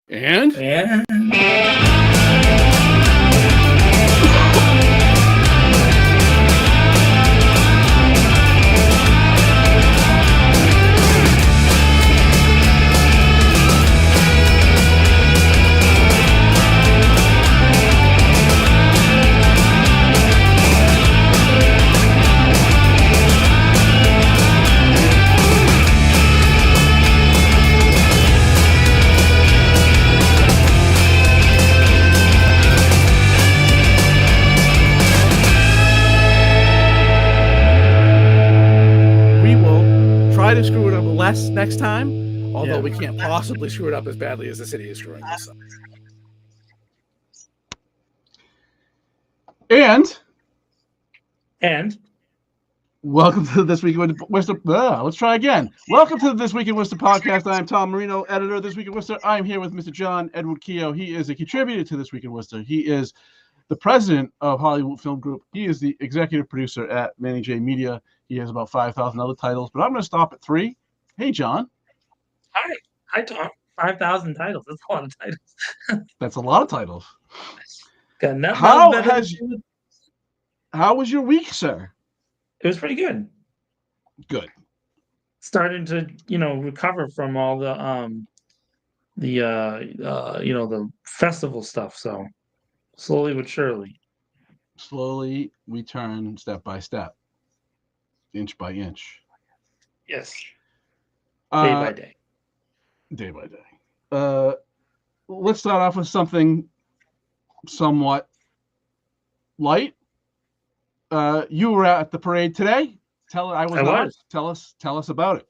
And we will try to screw it up less next time, although we can't possibly screw it up as badly as the city is screwing this up. And welcome to This Week in Worcester. Let's try again. Welcome to the This Week in Worcester podcast. I am Tom Marino, editor of This Week in Worcester. I am here with Mr. John Edward Keogh. He is a contributor to This Week in Worcester. He is the president of Hollywood Film Group. He is the executive producer at Manny J Media. He has about 5,000 other titles, but I'm going to stop at 3. Hey, John. Hi, Tom. 5,000 titles. That's a lot of titles. That's a lot of titles. Got How was your week, sir? It was pretty good. Good. Starting to, recover from all the festival stuff. So slowly but surely. Slowly, we turn step by step, inch by inch. Yes. Day by day. Day by day. Let's start off with something somewhat light. You were at the parade today. Tell us about it.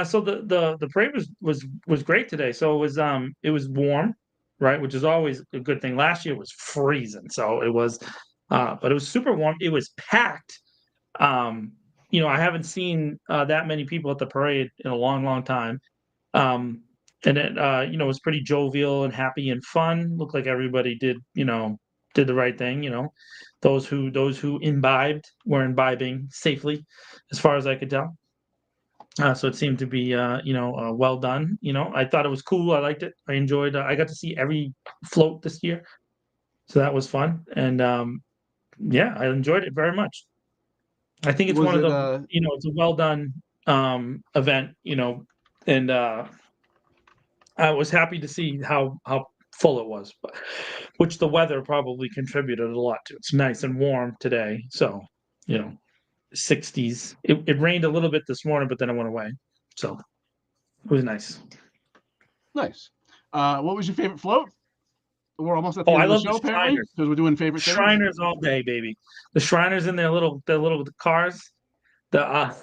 So the parade was great today. So it was warm, right, which is always a good thing. Last year was freezing, so it was, but it was super warm. It was packed. I haven't seen that many people at the parade in a long, long time. And it was pretty jovial and happy and fun. Looked like everybody did the right thing. Those who imbibed were imbibing safely, as far as I could tell. So it seemed to be, well done. I thought it was cool. I liked it. I enjoyed. I got to see every float this year, so that was fun. And I enjoyed it very much. I think it's it's a well done event. And I was happy to see how full it was, which the weather probably contributed a lot to. It's nice and warm today, so 60s. It rained a little bit this morning, but then it went away, so it was nice. Nice. What was your favorite float? We're almost at the end of the show, apparently, because we're doing favorite Shriners all day, baby. The Shriners in their little cars. I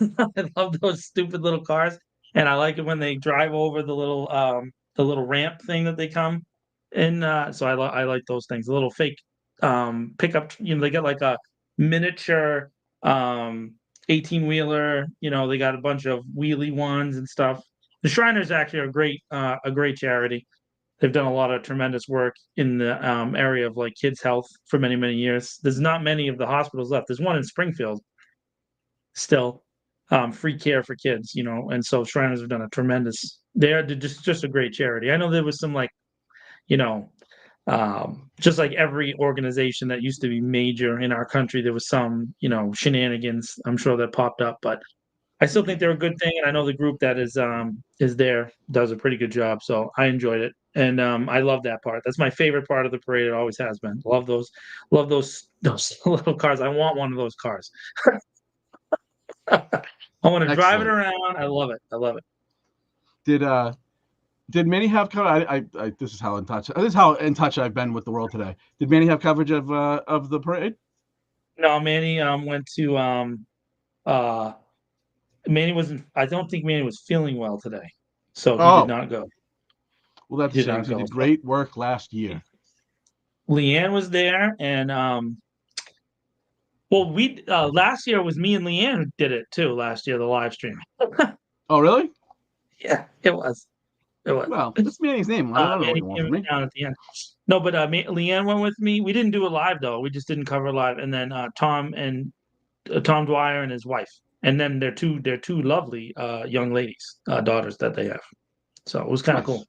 love those stupid little cars, and I like it when they drive over the little ramp thing that they come in. So I like those things. The little fake pickup. They get like a miniature 18-wheeler. They got a bunch of wheelie ones and stuff. The Shriners actually are a great charity. They've done a lot of tremendous work in the area of like kids' health for many, many years. There's not many of the hospitals left. There's one in Springfield still, free care for kids, and so Shriners have done a tremendous. They're just a great charity. I know there was some just like every organization that used to be major in our country, there was some, shenanigans, I'm sure, that popped up, but I still think they're a good thing. And I know the group that is there does a pretty good job. So I enjoyed it. And I love that part. That's my favorite part of the parade. It always has been. Love those little cars. I want one of those cars. I want to drive it around. I love it. Did Manny have coverage? This is how in touch I've been with the world today. Did Manny have coverage of the parade? No, Manny went to Manny wasn't. I don't think Manny was feeling well today, so he did not go. Well, that's he did great work last year. Leanne was there, and we last year it was me and Leanne who did it too. Last year, the live stream. Oh, really? Yeah, it was. Well, that's Manny's name. I don't know what you want from me. Down at the end. No, but Leanne went with me. We didn't do it live though. We just didn't cover live. And then Tom Dwyer and his wife, and then they're two lovely young ladies, daughters that they have. So it was kind of cool.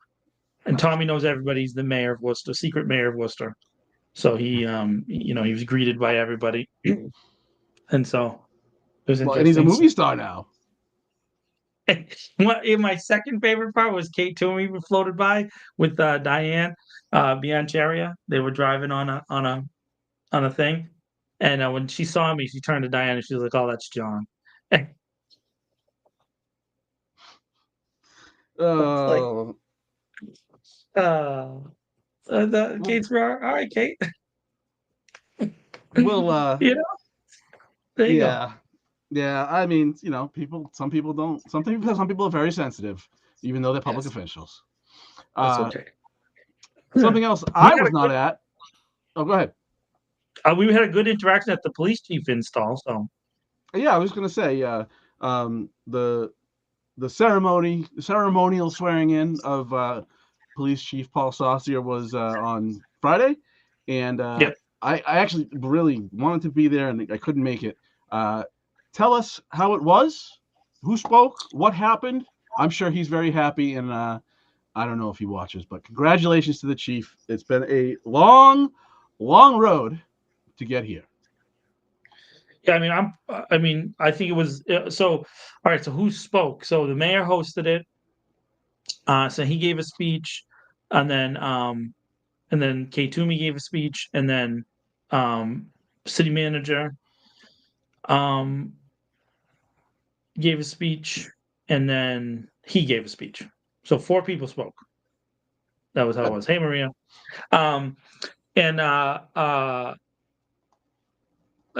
And Tommy knows everybody. He's the mayor of Worcester, secret mayor of Worcester. So he was greeted by everybody, and so it was interesting. And he's a movie star now. My second favorite part was Kate Toomey floated by with Diane Biancheria. They were driving on a thing, and when she saw me, she turned to Diane and she was like, "Oh, that's John." Oh, Kate's all right, Kate. well, There you go. Yeah. I mean, some people are very sensitive, even though they're public officials. That's okay. Something else I was not at. Oh, go ahead. We had a good interaction at the police chief install. So yeah, I was going to say, the ceremonial swearing in of Police Chief Paul Saucier was on Friday, and I actually really wanted to be there, and I couldn't make it. Tell us how it was, who spoke, what happened. I'm sure he's very happy, and I don't know if he watches, but congratulations to the chief. It's been a long road to get here. Yeah, I think it was so. All right, so who spoke? So the mayor hosted it. So he gave a speech, and then Kay Toomey gave a speech, and then city manager gave a speech, and then he gave a speech. So 4 people spoke. That was how it was. Hey, Maria.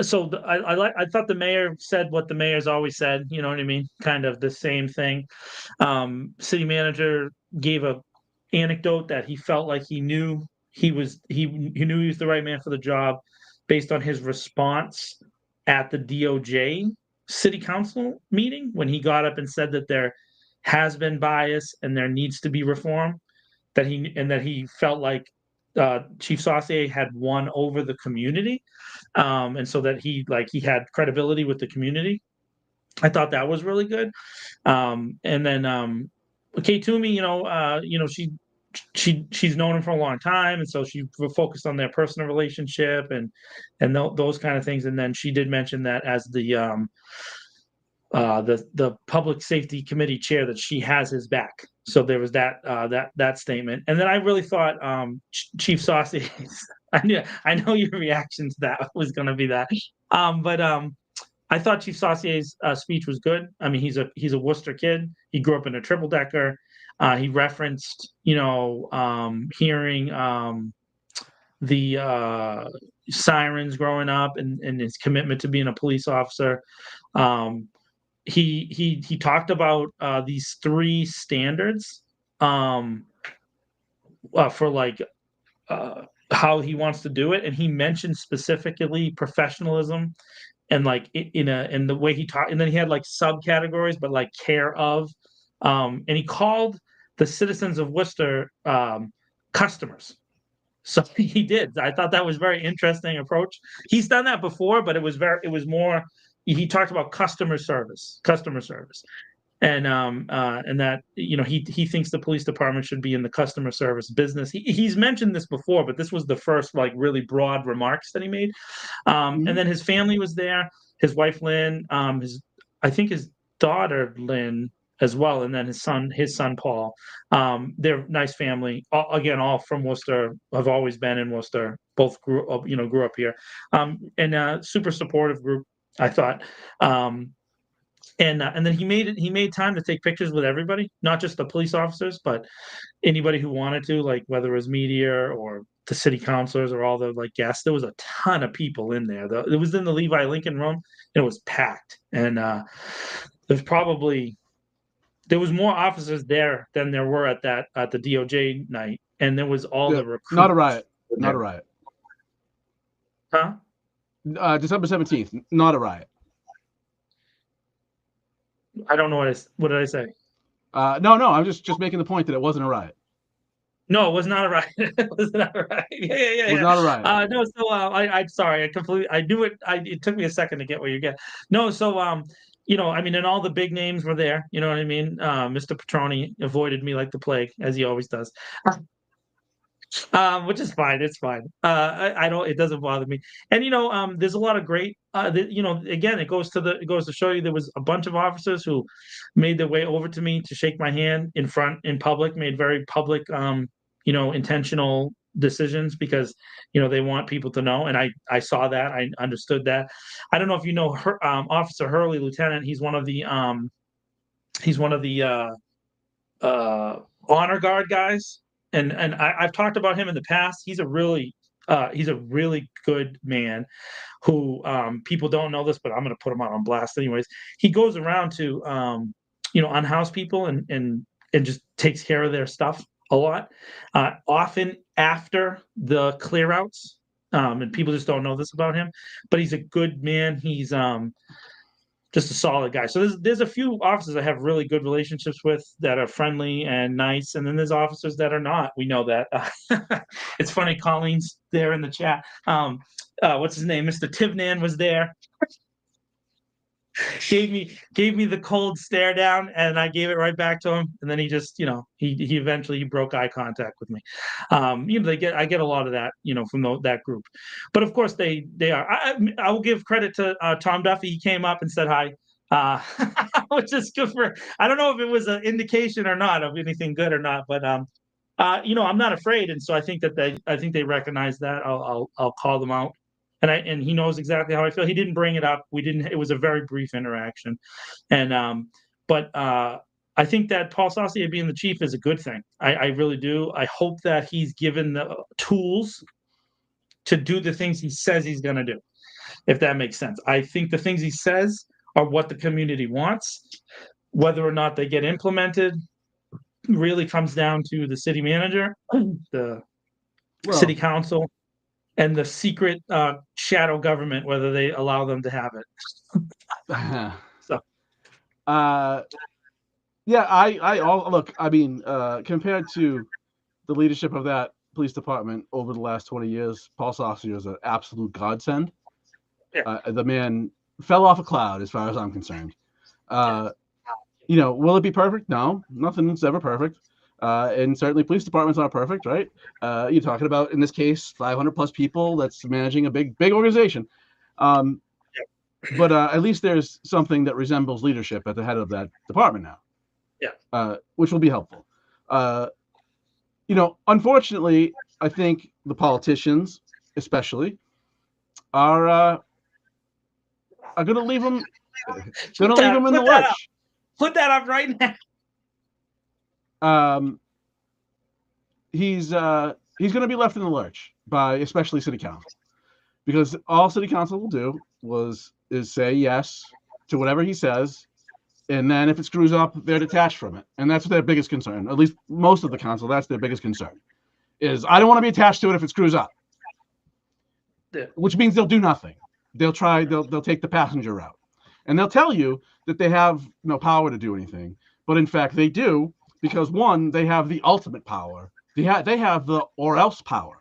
So I thought the mayor said what the mayor's always said. You know what I mean? Kind of the same thing. City manager gave a anecdote that he felt like he knew he was the right man for the job based on his response at the DOJ city council meeting when he got up and said that there has been bias and there needs to be reform. That he felt like Chief Saucier had won over the community, and so that he had credibility with the community. I thought that was really good. And then Kay Toomey, she's known him for a long time, and so she focused on their personal relationship and those kind of things. And then she did mention that as the public safety committee chair, that she has his back. So there was that statement. And then I really thought Chief Saucy, I know your reaction to that was going to be that. But I thought Chief Saucier's speech was good. I mean, he's a Worcester kid. He grew up in a triple decker. He referenced, hearing the sirens growing up and his commitment to being a police officer. He talked about these 3 standards for how he wants to do it, and he mentioned specifically professionalism and in the way he talked, and then he had subcategories, but care of, and he called the citizens of Worcester customers. So he did. I thought that was very interesting approach. He's done that before, but it was more. He talked about customer service, and that he thinks the police department should be in the customer service business. He's mentioned this before, but this was the first really broad remarks that he made. And then his family was there. His wife Lynn, I think his daughter Lynn as well, and then his son Paul. They're a nice family. All from Worcester. Have always been in Worcester. Both grew up here, and super supportive group, I thought. And then he made time to take pictures with everybody, not just the police officers, but anybody who wanted to, whether it was media or the city councilors or all the guests. There was a ton of people in there. It was in the Levi Lincoln room. And it was packed, and there was more officers there than there were at the DOJ night, and there was all the recruits. Not a riot. Huh? December 17th. Not a riot. I don't know what did I say? No. I'm just making the point that it wasn't a riot. No, it was not a riot. It was not a riot. Yeah. It was not a riot. No. So I'm sorry. I knew it. It took me a second to get where you get. No. So I mean, and all the big names were there. You know what I mean? Mr. Petroni avoided me like the plague, as he always does. Which is fine. It's fine. I don't. It doesn't bother me. And there's a lot of great. Again, it goes to show you there was a bunch of officers who made their way over to me to shake my hand in public, made very public, intentional decisions because they want people to know. And I saw that. I understood that. I don't know if you know Officer Hurley, Lieutenant. He's one of the honor guard guys, and I've talked about him in the past. He's a really good man who people don't know this, but I'm going to put him out on blast anyways. He goes around to unhouse people and just takes care of their stuff a lot, often after the clear outs, and people just don't know this about him, but he's a good man. He's just a solid guy. So there's a few officers I have really good relationships with that are friendly and nice, and then there's officers that are not. We know that. It's funny. Colleen's there in the chat. What's his name? Mr. Tivnan was there. gave me the cold stare down, and I gave it right back to him. And then he just, he eventually broke eye contact with me. I get a lot of that, from that group. But of course they are. I will give credit to Tom Duffy. He came up and said hi, which is good for. I don't know if it was an indication or not of anything good or not, but I'm not afraid, and so I think they recognize that. I'll call them out. And he knows exactly how I feel. He didn't bring it up. It was a very brief interaction. But I think that Paul Saucier being the chief is a good thing. I really do. I hope that he's given the tools to do the things he says he's going to do, if that makes sense. I think the things he says are what the community wants. Whether or not they get implemented really comes down to the city manager, the city council, and the secret shadow government, whether they allow them to have it. So, look. I mean, compared to the leadership of that police department over the last 20 years, Paul Saucier is an absolute godsend. Yeah. The man fell off a cloud, as far as I'm concerned. Will it be perfect? No, nothing's ever perfect. And certainly police departments aren't perfect, right? You're talking about, in this case, 500 plus people that's managing a big organization. But at least there's something that resembles leadership at the head of that department now. Yeah. Which will be helpful. Unfortunately, I think the politicians, especially, are going to leave them in the lurch. Put that up right now. He's going to be left in the lurch by especially city council, because all city council will do is say yes to whatever he says, and then if it screws up, they're detached from it, and that's their biggest concern. At least most of the council, that's their biggest concern. Is I don't want to be attached to it if it screws up, which means they'll do nothing. They'll take the passenger route, and they'll tell you that they have no power to do anything, but in fact they do. Because one, they have the ultimate power. They have the or else power.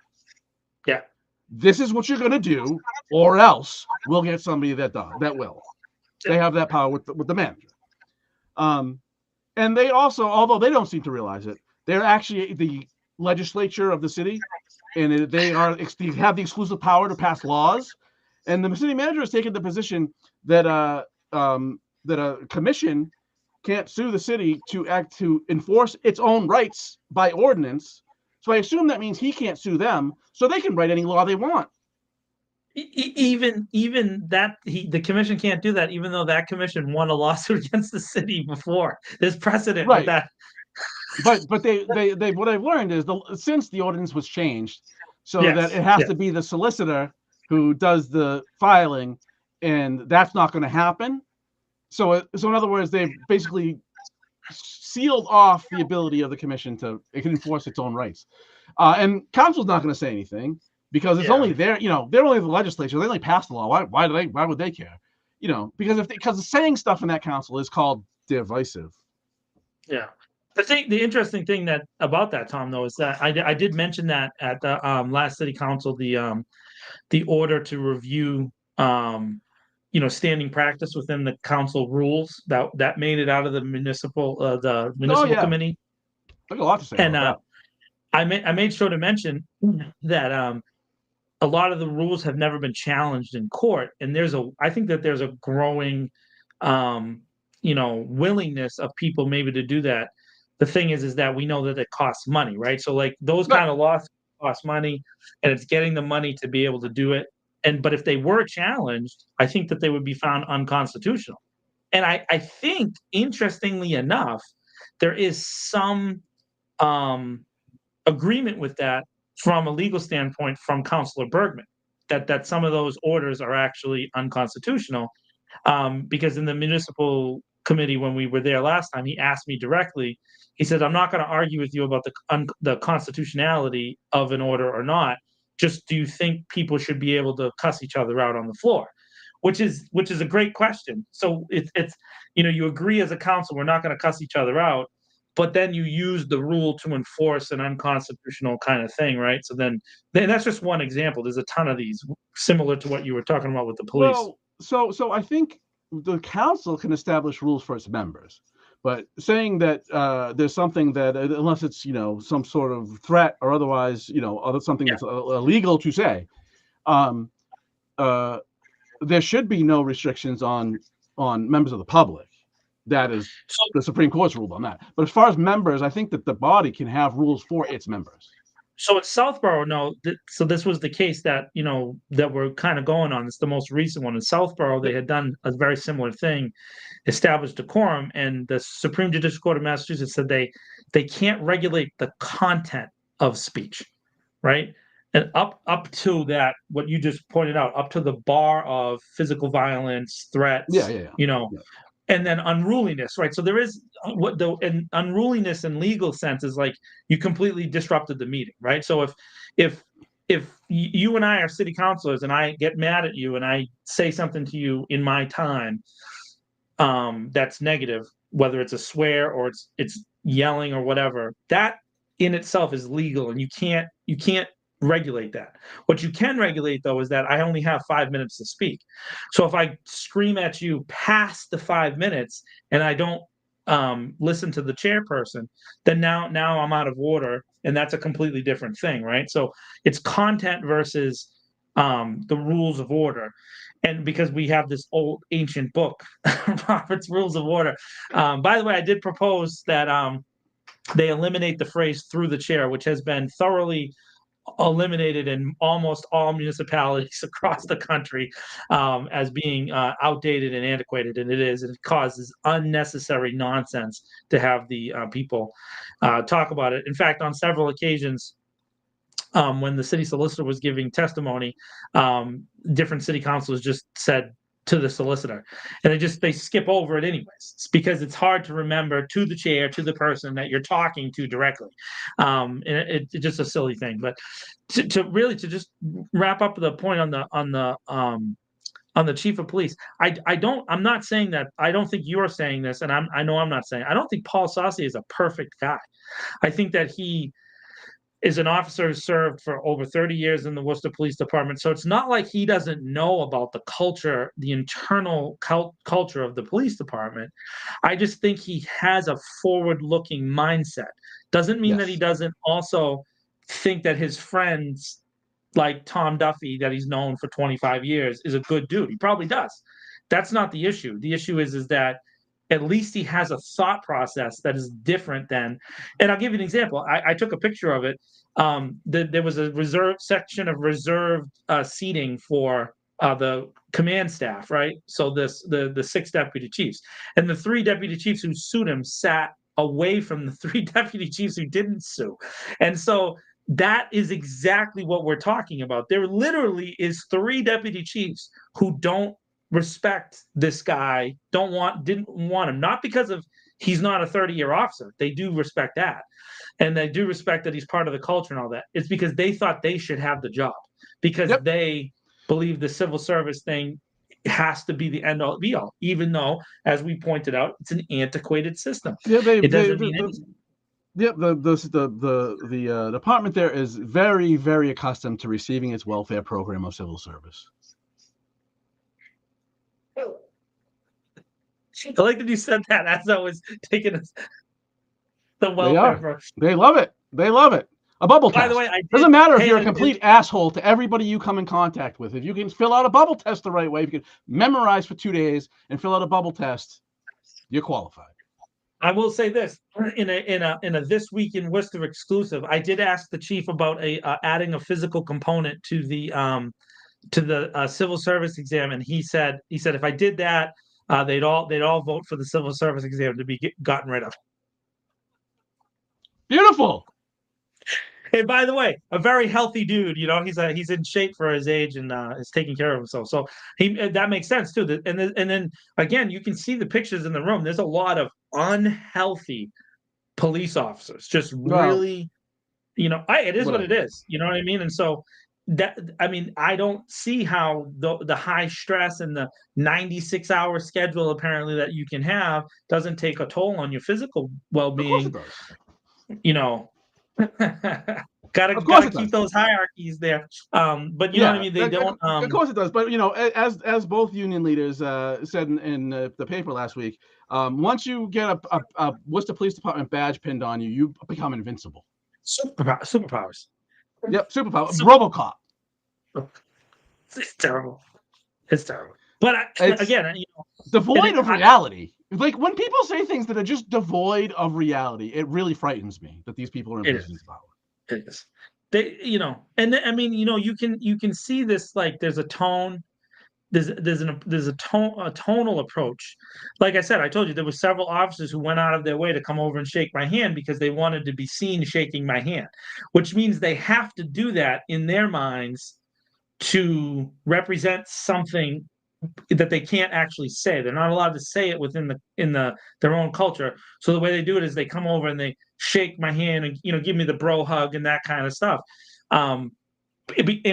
Yeah. This is what you're going to do, or else we'll get somebody that will. They have that power with the manager. And they also, although they don't seem to realize it, they're actually the legislature of the city, and they have the exclusive power to pass laws. And the city manager has taken the position that a commission can't sue the city to enforce its own rights by ordinance. So I assume that means he can't sue them, so they can write any law they want. Even that the commission can't do that, even though that commission won a lawsuit against the city before. There's precedent with that. But they what I've learned is since the ordinance was changed, so that it has to be the solicitor who does the filing, and that's not going to happen. So in other words, they've basically sealed off the ability of the commission it can enforce its own rights. And council's not going to say anything because it's only they're only the legislature. They only pass the law. Why would they care? Because saying stuff in that council is called divisive. Yeah. The interesting thing about that, Tom, though, is that I did mention that at the last city council, the order to review standing practice within the council rules that made it out of the municipal yeah. committee. There's a lot to say And about I made sure to mention that a lot of the rules have never been challenged in court, and I think that there's a growing willingness of people maybe to do that. The thing is that we know that it costs money, right? So like those kind of laws cost money, and it's getting the money to be able to do it. But if they were challenged, I think that they would be found unconstitutional. And I think, interestingly enough, there is some agreement with that from a legal standpoint from Councilor Bergman, that some of those orders are actually unconstitutional. Because in the municipal committee, when we were there last time, he asked me directly. He said, "I'm not going to argue with you about the constitutionality of an order or not. Just, do you think people should be able to cuss each other out on the floor?" Which is a great question. So it's you agree as a council, we're not going to cuss each other out, but then you use the rule to enforce an unconstitutional kind of thing, right? So then that's just one example. There's a ton of these similar to what you were talking about with the police. Well, so I think the council can establish rules for its members, but saying that there's something that, unless it's some sort of threat or otherwise something that's illegal to say, there should be no restrictions on members of the public. That is the Supreme Court's ruled on that. But as far as members, I think that the body can have rules for its members. So at Southborough, no. So this was the case that that we're kind of going on. It's the most recent one in Southborough. They had done a very similar thing, established decorum, and the Supreme Judicial Court of Massachusetts said they can't regulate the content of speech, right? And up to that, what you just pointed out, up to the bar of physical violence, threats, and then unruliness, right? So there is and unruliness in legal sense is like you completely disrupted the meeting, right? So if you and I are city councilors and I get mad at you and I say something to you in my time that's negative, whether it's a swear or it's yelling or whatever, that in itself is legal, and you can't regulate that. What you can regulate, though, is that I only have 5 minutes to speak. So if I scream at you past the 5 minutes and I don't listen to the chairperson, then now I'm out of order, and that's a completely different thing, right? So it's content versus the rules of order. And because we have this old ancient book, Robert's Rules of Order. By the way, I did propose that they eliminate the phrase "through the chair," which has been thoroughly eliminated in almost all municipalities across the country as being outdated and antiquated, and it is. And it causes unnecessary nonsense to have the people talk about it. In fact, on several occasions, when the city solicitor was giving testimony, different city councilors just said to the solicitor, and they skip over it anyways. It's because it's hard to remember to the chair, to the person that you're talking to directly. And it's just a silly thing. But to just wrap up the point on the chief of police, I'm not saying that. I don't think you're saying this, and I know I'm not saying. I don't think Paul Saucier is a perfect guy. I think that he is an officer who served for over 30 years in the Worcester Police Department. So it's not like he doesn't know about the culture, the internal culture of the police department. I just think he has a forward-looking mindset. Doesn't mean that he doesn't also think that his friends, like Tom Duffy, that he's known for 25 years, is a good dude. He probably does. That's not the issue. The issue is that at least he has a thought process that is different than, and I'll give you an example. I took a picture of it. There was a reserved section of reserved seating for the command staff, right? So the 6 deputy chiefs, and the 3 deputy chiefs who sued him sat away from the 3 deputy chiefs who didn't sue. And so that is exactly what we're talking about. There literally is 3 deputy chiefs who don't respect this guy, didn't want him, not because of he's not a 30-year officer. They do respect that, and they do respect that he's part of the culture and all that. It's because they thought they should have the job, because they believe the civil service thing has to be the end all be all, even though, as we pointed out, it's an antiquated system. It doesn't mean anything. The department there is very, very accustomed to receiving its welfare program of civil service. I like that you said that as I was taking the They welfare are. for. They love it. They love it. A bubble By test. the way, I did. Doesn't matter if hey, you're a complete asshole to everybody you come in contact with. If you can fill out a bubble test the right way, if you can memorize for 2 days and fill out a bubble test, you're qualified. I will say this in a This Week in Worcester exclusive. I did ask the chief about adding a physical component to the civil service exam, and he said if I did that, they'd all vote for the civil service exam to be gotten rid of. Beautiful. Hey, by the way, a very healthy dude. You know, he's in shape for his age and is taking care of himself. So that makes sense too. And then again, you can see the pictures in the room. There's a lot of unhealthy police officers, just really, it is what it is. You know what I mean? And so I don't see how the high stress and the 96-hour schedule apparently that you can have doesn't take a toll on your physical well-being. Of course it does. You know. Gotta keep those hierarchies there. But you know what I mean? They don't. Of course it does. But as both union leaders said in the paper last week, once you get a Worcester Police Department badge pinned on you, you become invincible. Superpowers. Yep, superpower. RoboCop. It's terrible. It's terrible. But again, devoid of reality. Like when people say things that are just devoid of reality, it really frightens me that these people are in positions of power. It is. You can see this. Like, there's a tone. There's a tonal approach. Like I said, I told you there were several officers who went out of their way to come over and shake my hand because they wanted to be seen shaking my hand, which means they have to do that in their minds to represent something that they can't actually say. They're not allowed to say it within their own culture. So the way they do it is they come over and they shake my hand and give me the bro hug and that kind of stuff. In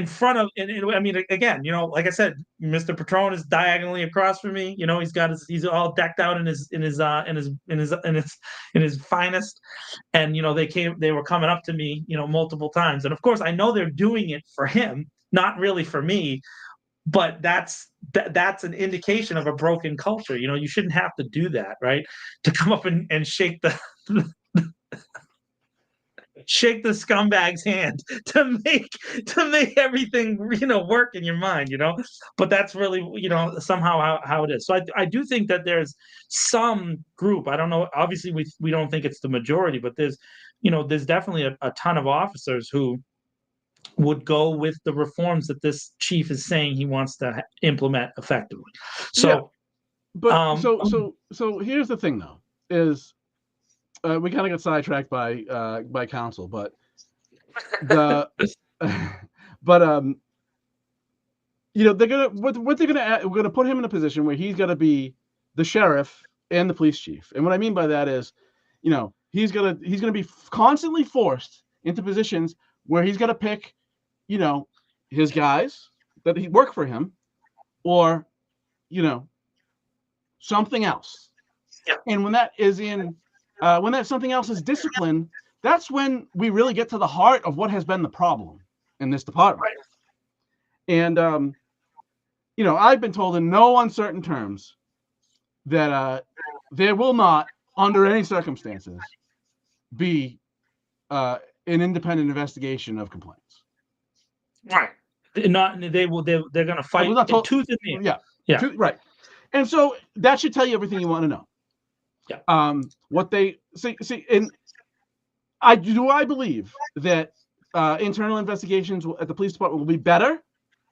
front of, again, like I said, Mr. Patron is diagonally across from me. He's all decked out in his finest, and they were coming up to me, multiple times, and of course I know they're doing it for him, not really for me. But that's an indication of a broken culture. You shouldn't have to do that, right? To come up and shake the scumbag's hand to make everything work in your mind. But that's really somehow how it is. So I do think that there's some group. I don't know. Obviously, we don't think it's the majority, but there's definitely a ton of officers who would go with the reforms that this chief is saying he wants to implement effectively. So, but so here's the thing, though, is we kind of got sidetracked by council, but they're we're gonna put him in a position where he's gonna be the sheriff and the police chief, and what I mean by that is, he's gonna be constantly forced into positions where he's gonna pick, his guys that he work for him, or something else. Yeah. And when that something else is discipline, that's when we really get to the heart of what has been the problem in this department. Right. And I've been told in no uncertain terms that there will not, under any circumstances, be an independent investigation of complaints. Right. They're going to fight tooth and nail. Yeah. Right. And so that should tell you everything you want to know. Yeah. What they see, and I believe that internal investigations at the police department will be better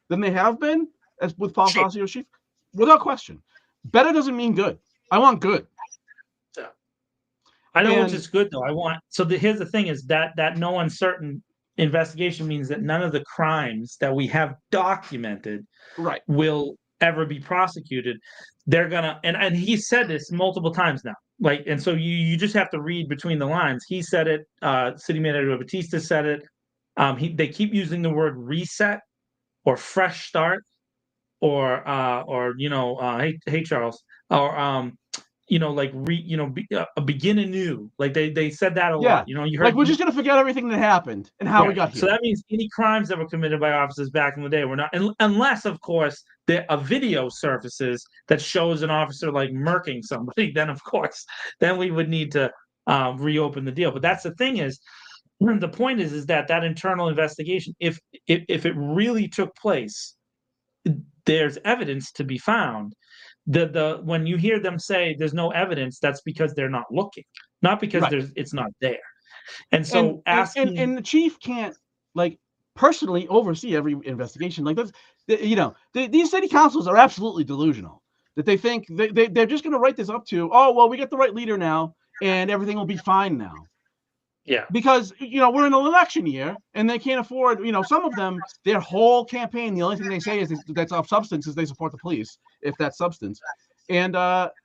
than they have been, as with Paul Fossey or chief, without question. Better doesn't mean good. I want good. Yeah. I know which is good though. Here's the thing: is that no uncertain investigation means that none of the crimes that we have documented will ever be prosecuted. They're gonna, and he said this multiple times now. And so you just have to read between the lines. He said it. City Manager Batista said it. They keep using the word reset or fresh start or hey Charles, or begin anew. Like they said that a Yeah. lot. You heard Like we're just gonna forget everything that happened and how we got here. So that means any crimes that were committed by officers back in the day were not, unless of course a video surfaces that shows an officer like murking somebody. Then of course, then we would need to reopen the deal. But that's the thing is, the point is that internal investigation, if it really took place, there's evidence to be found. When you hear them say there's no evidence, that's because they're not looking, not because it's not there. And so and the chief can't like personally oversee every investigation. Like that's these city councils are absolutely delusional that they think they're just going to write this up to, oh well, we got the right leader now and everything will be fine now. Yeah, because we're in an election year and they can't afford, some of them, their whole campaign, the only thing they say is that's off substance is they support the police, if that's substance, and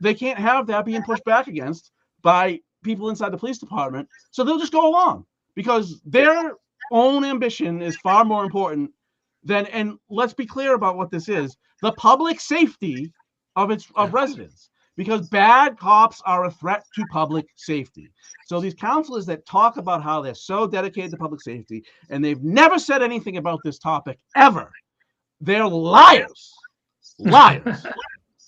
they can't have that being pushed back against by people inside the police department, so they'll just go along because their own ambition is far more important than, and let's be clear about what this is, the public safety of residents. Because bad cops are a threat to public safety. So these counselors that talk about how they're so dedicated to public safety and they've never said anything about this topic ever, they're liars. Liars.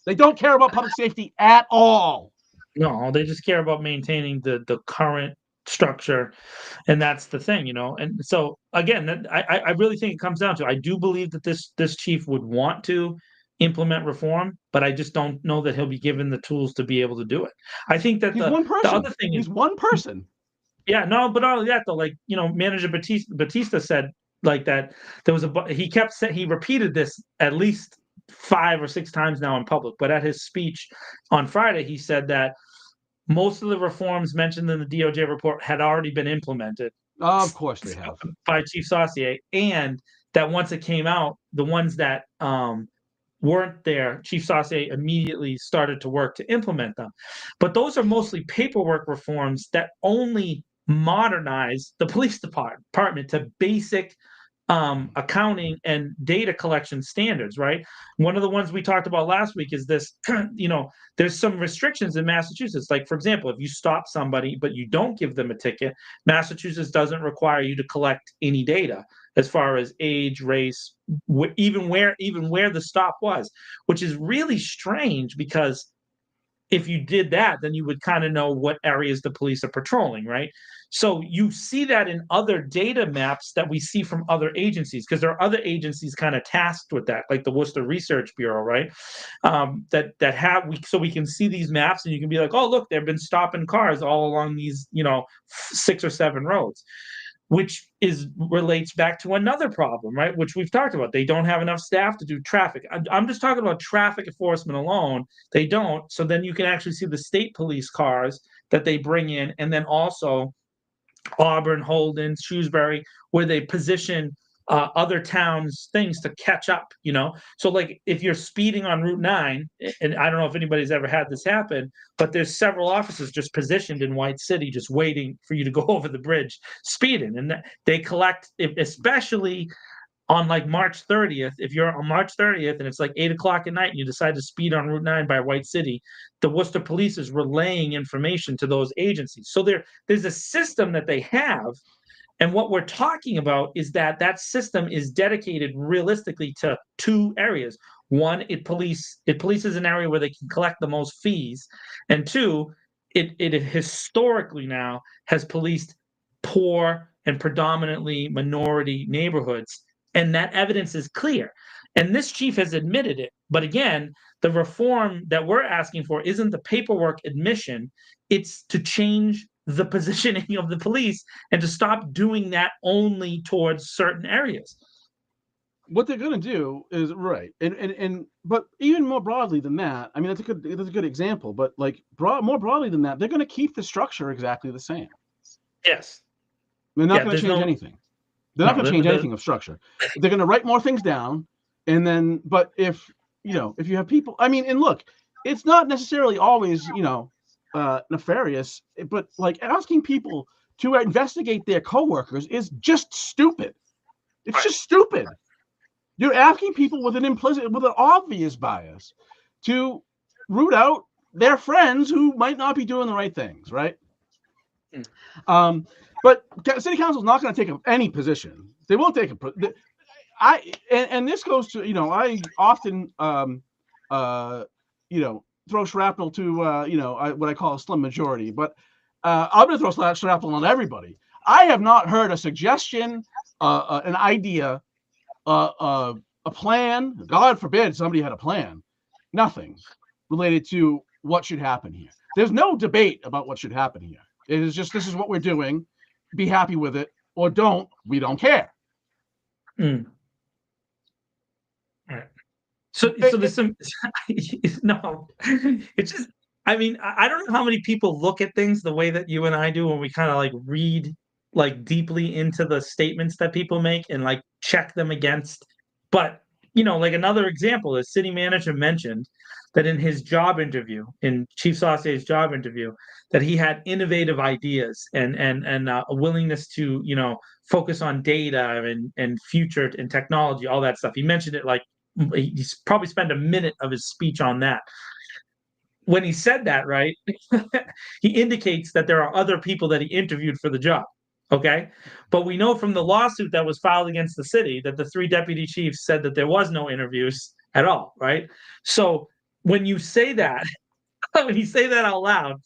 They don't care about public safety at all. No, they just care about maintaining the current structure, and that's the thing, And so again, I really think it comes down to, I do believe that this chief would want to implement reform, but I just don't know that he'll be given the tools to be able to do it. I think that he's one person. The other thing he's one person. Yeah, no, but all of that though, like Manager Batista said, like that there was he repeated this at least 5 or 6 times now in public, but at his speech on Friday, he said that most of the reforms mentioned in the DOJ report had already been implemented. Of course they have. By Chief Saucier, and that once it came out, the ones that weren't there, Chief Saucier immediately started to work to implement them. But those are mostly paperwork reforms that only modernize the police department to basic accounting and data collection standards, right? One of the ones we talked about last week is this, there's some restrictions in Massachusetts. Like, for example, if you stop somebody, but you don't give them a ticket, Massachusetts doesn't require you to collect any data as far as age, race, even where the stop was, which is really strange because if you did that, then you would kind of know what areas the police are patrolling, right? So you see that in other data maps that we see from other agencies, because there are other agencies kind of tasked with that, like the Worcester Research Bureau, right? So we can see these maps and you can be like, oh, look, they've been stopping cars all along these, 6 or 7 roads, which relates back to another problem, right? Which we've talked about. They don't have enough staff to do traffic. I'm just talking about traffic enforcement alone. They don't. So then you can actually see the state police cars that they bring in, and then also Auburn, Holden, Shrewsbury, where they position other towns' things to catch up, So like if you're speeding on Route 9, and I don't know if anybody's ever had this happen, but there's several officers just positioned in White City, just waiting for you to go over the bridge, speeding. And they collect, especially on like March 30th, if you're on March 30th and it's like 8 o'clock at night and you decide to speed on Route 9 by White City, the Worcester Police is relaying information to those agencies. So there's a system that they have. And what we're talking about is that system is dedicated realistically to 2 areas. One, it polices an area where they can collect the most fees. And 2, it historically now has policed poor and predominantly minority neighborhoods. And that evidence is clear. And this chief has admitted it. But again, the reform that we're asking for isn't the paperwork admission. It's to change the positioning of the police and to stop doing that only towards certain areas. What they're going to do is right, and but even more broadly than that, I mean that's a good example. But like more broadly than that, they're going to keep the structure exactly the same. Yes, they're not going to change anything. They're not going to change anything of structure. They're going to write more things down, and then. But if you have people, I mean, and look, it's not necessarily always nefarious, but like asking people to investigate their coworkers is just stupid. It's just stupid. You're asking people with an obvious bias to root out they're friends who might not be doing the right things, right? Mm. But city council is not going to take any position. They won't take and this goes to, I often throw shrapnel to what I call a slim majority, but I'm going to throw shrapnel on everybody. I have not heard a suggestion, an idea, a plan. God forbid somebody had a plan. Nothing related to what should happen here. There's no debate about what should happen here. It is just, this is what we're doing. Be happy with it or don't. We don't care. Mm. All right. So there's some no. It's just, I mean, I don't know how many people look at things the way that you and I do when we kind of like read like deeply into the statements that people make and like check them against. But like another example is city manager mentioned that in his job interview, in Chief Sausay's job interview, that he had innovative ideas and a willingness to focus on data and future and technology, all that stuff. He mentioned it like he's probably spent a minute of his speech on that. When he said that, right, he indicates that there are other people that he interviewed for the job. Okay. But we know from the lawsuit that was filed against the city that the 3 deputy chiefs said that there was no interviews at all. Right. So when you say that, when you say that out loud,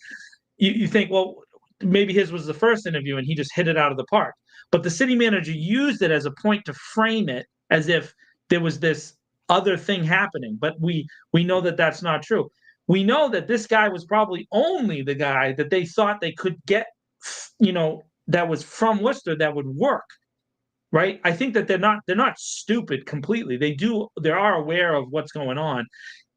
you think, well, maybe his was the first interview and he just hit it out of the park. But the city manager used it as a point to frame it as if there was this other thing happening. But we know that that's not true. We know that this guy was probably only the guy that they thought they could get, that was from Worcester that would work. Right. I think that they're not stupid completely. They are aware of what's going on.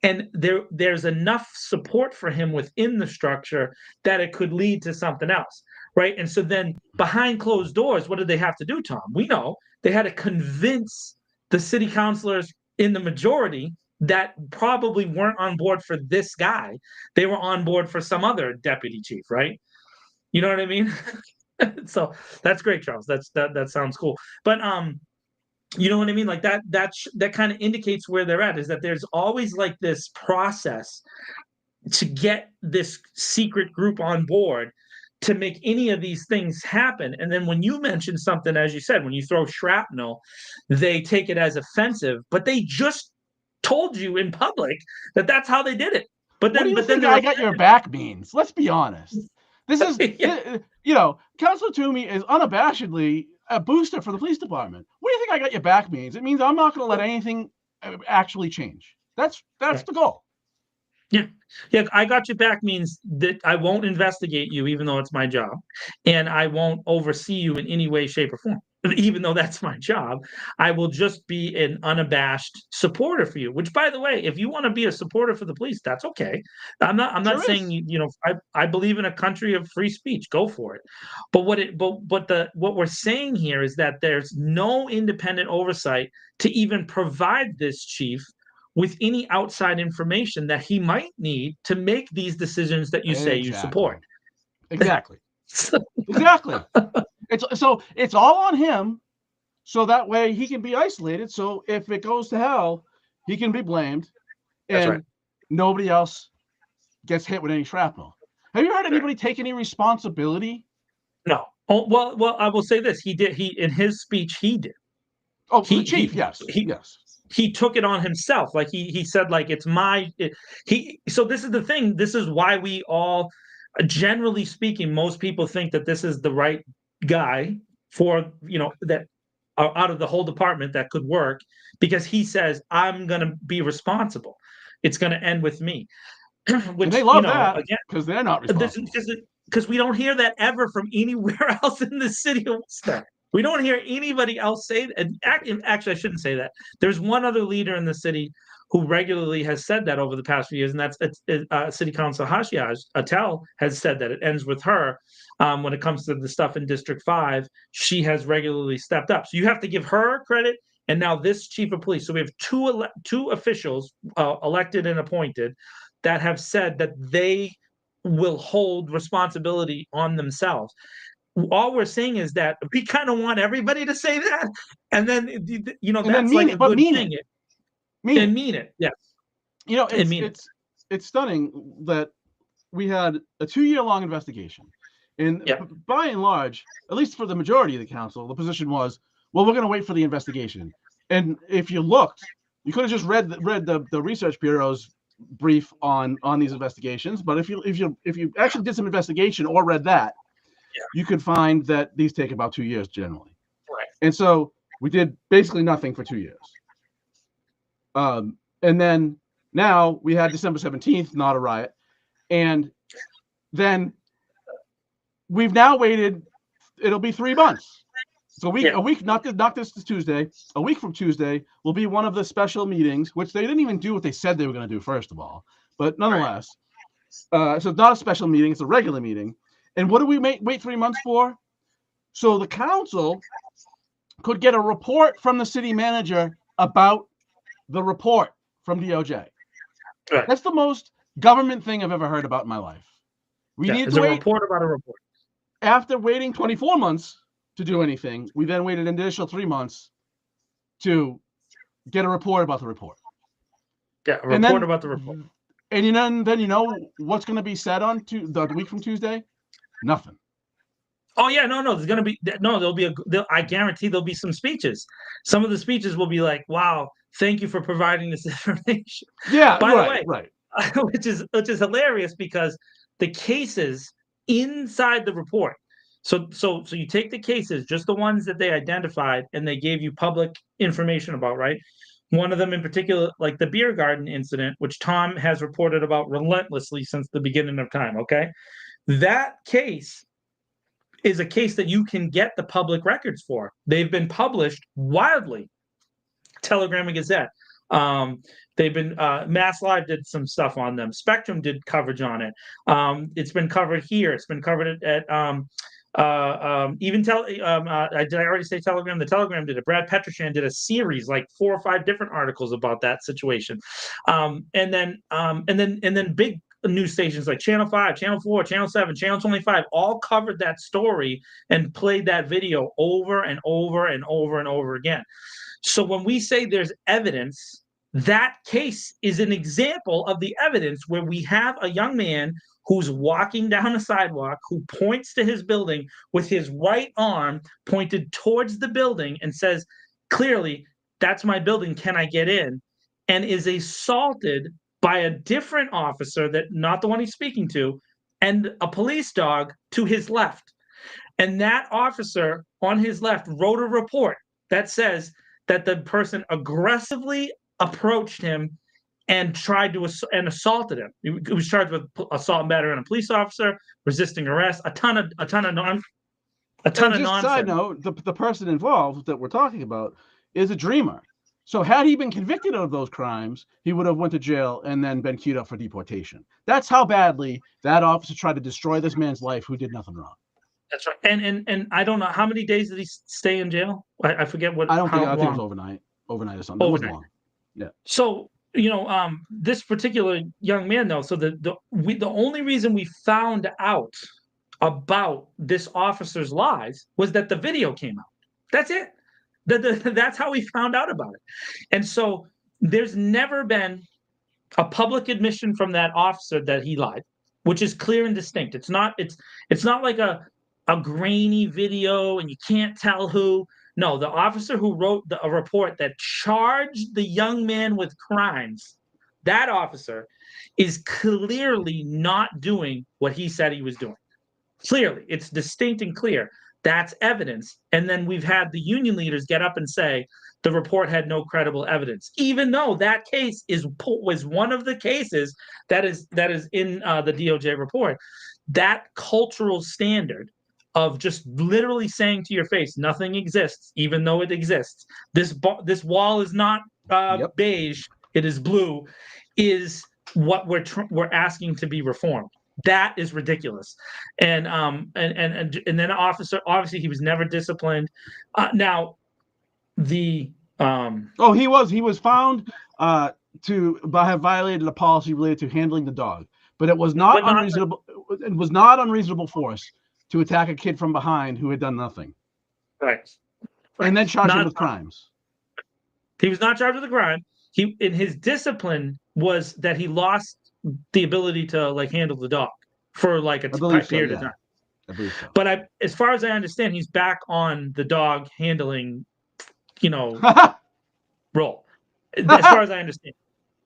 And there's enough support for him within the structure that it could lead to something else. Right. And so then behind closed doors, what did they have to do, Tom? We know they had to convince the city councilors in the majority that probably weren't on board for this guy. They were on board for some other deputy chief. Right. You know what I mean? So that's great, Charles. That sounds cool. But you know what I mean? Like that kind of indicates where they're at, is that there's always like this process to get this secret group on board to make any of these things happen. And then when you mention something, as you said, when you throw shrapnel, they take it as offensive, but they just told you in public that that's how they did it. But then, what do you think I got your back means? Let's be honest. This is, Councilor Toomey is unabashedly a booster for the police department. What do you think I got your back means? It means I'm not going to let anything actually change. That's the goal. Yeah. I got your back means that I won't investigate you, even though it's my job, and I won't oversee you in any way, shape, or form, even though that's my job. I will just be an unabashed supporter for you. Which, by the way, if you want to be a supporter for the police, that's okay. I'm not saying I believe in a country of free speech. Go for it. But what we're saying here is that there's no independent oversight to even provide this chief with any outside information that he might need to make these decisions that you say you support. Exactly. Exactly. It's all on him, so that way he can be isolated. So if it goes to hell, he can be blamed, and nobody else gets hit with any shrapnel. Have you heard anybody take any responsibility? No. Oh, well, I will say this: he in his speech he did. Oh, the chief, yes. He took it on himself. Like he said, like, it's so this is the thing. This is why we all, generally speaking, most people think that this is the right guy for, that out of the whole department that could work, because he says, I'm going to be responsible. It's going to end with me. Which, and they love that, because they're not responsible. Because we don't hear that ever from anywhere else in the city of Worcester. We don't hear anybody else say that. Actually, I shouldn't say that. There's one other leader in the city who regularly has said that over the past few years, and that's City Council Hashiaj Atel has said that. It ends with her. When it comes to the stuff in District 5, she has regularly stepped up. So you have to give her credit, and now this chief of police. So we have two officials, elected and appointed, that have said that they will hold responsibility on themselves. All we're saying is that we kind of want everybody to say that, and then that's like a good thing. Mean it. Yes. It's stunning that we had a 2-year-long investigation. And Yeah. by and large, at least for the majority of the council, the position was, well, we're going to wait for the investigation. And if you looked, you could have just read the Research Bureau's brief on these investigations. But if you actually did some investigation or read that, you could find that these take about 2 years generally. Right. And so we did basically nothing for 2 years. And then now we had December 17th, not a riot. And then we've now waited, it'll be 3 months. So a week, not this Tuesday, a week from Tuesday will be one of the special meetings, which they didn't even do what they said they were going to do, first of all. But nonetheless, so it's not a special meeting, it's a regular meeting. And what do we wait 3 months for? So the council could get a report from the city manager about the report from DOJ. Right. That's the most government thing I've ever heard about in my life. We need to wait. A report about a report. After waiting 24 months to do anything, we then waited an additional 3 months to get a report about the report. Yeah, a report about the report. And then you know what's going to be said on the week from Tuesday? Nothing. Oh yeah, no, there's gonna be there'll be I guarantee there'll be some speeches. Some of the speeches will be like, "Wow, thank you for providing this information." Yeah, by the way, right. which is hilarious because the cases inside the report. So you take the cases, just the ones that they identified, and they gave you public information about, right? One of them in particular, like the beer garden incident, which Tom has reported about relentlessly since the beginning of time. Okay, that case is a case that you can get the public records for. They've been published widely. Telegram and Gazette. They've been Mass Live did some stuff on them. Spectrum did coverage on it. It's been covered here. It's been covered at even did I already say Telegram? The Telegram did it. Brad Petroshan did a series, like 4 or 5 different articles about that situation. And then big news stations like Channel 5, Channel 4, Channel 7, Channel 25 all covered that story and played that video over and over and over and over again. So when we say there's evidence, that case is an example of the evidence where we have a young man who's walking down a sidewalk, who points to his building with his right arm pointed towards the building and says, clearly, that's my building, can I get in? And is assaulted by a different officer, that not the one he's speaking to, and a police dog to his left. And that officer on his left wrote a report that says that the person aggressively approached him and tried to assaulted him. He was charged with assault and battery on a police officer, resisting arrest, a ton of nonsense. Side note: the person involved that we're talking about is a dreamer. So had he been convicted of those crimes, he would have went to jail and then been queued up for deportation. That's how badly that officer tried to destroy this man's life, who did nothing wrong. That's right. And I don't know how many days did he stay in jail. I forget what. I think it was overnight or something. Overnight. It was long. Yeah. So this particular young man, though. So the only reason we found out about this officer's lies was that the video came out. That's it. That's how we found out about it. And so there's never been a public admission from that officer that he lied, which is clear and distinct. It's not like a grainy video and you can't tell who. No, the officer who wrote a report that charged the young man with crimes, that officer is clearly not doing what he said he was doing. Clearly, it's distinct and clear. That's evidence. And then we've had the union leaders get up and say the report had no credible evidence, even though that case was one of the cases that is in the DOJ report. That cultural standard of just literally saying to your face, nothing exists, even though it exists. This wall is not beige, it is blue, is what we're asking to be reformed. That is ridiculous. And then officer, obviously he was never disciplined. Now the he was found to have violated a policy related to handling the dog, but it was not unreasonable. It was not unreasonable force to attack a kid from behind who had done nothing. Right. And then charge him with crimes. He was not charged with a crime. In his discipline was that he lost the ability to handle the dog. for like a period of time. I believe so. But as far as I understand, he's back on the dog handling, role. As far as I understand.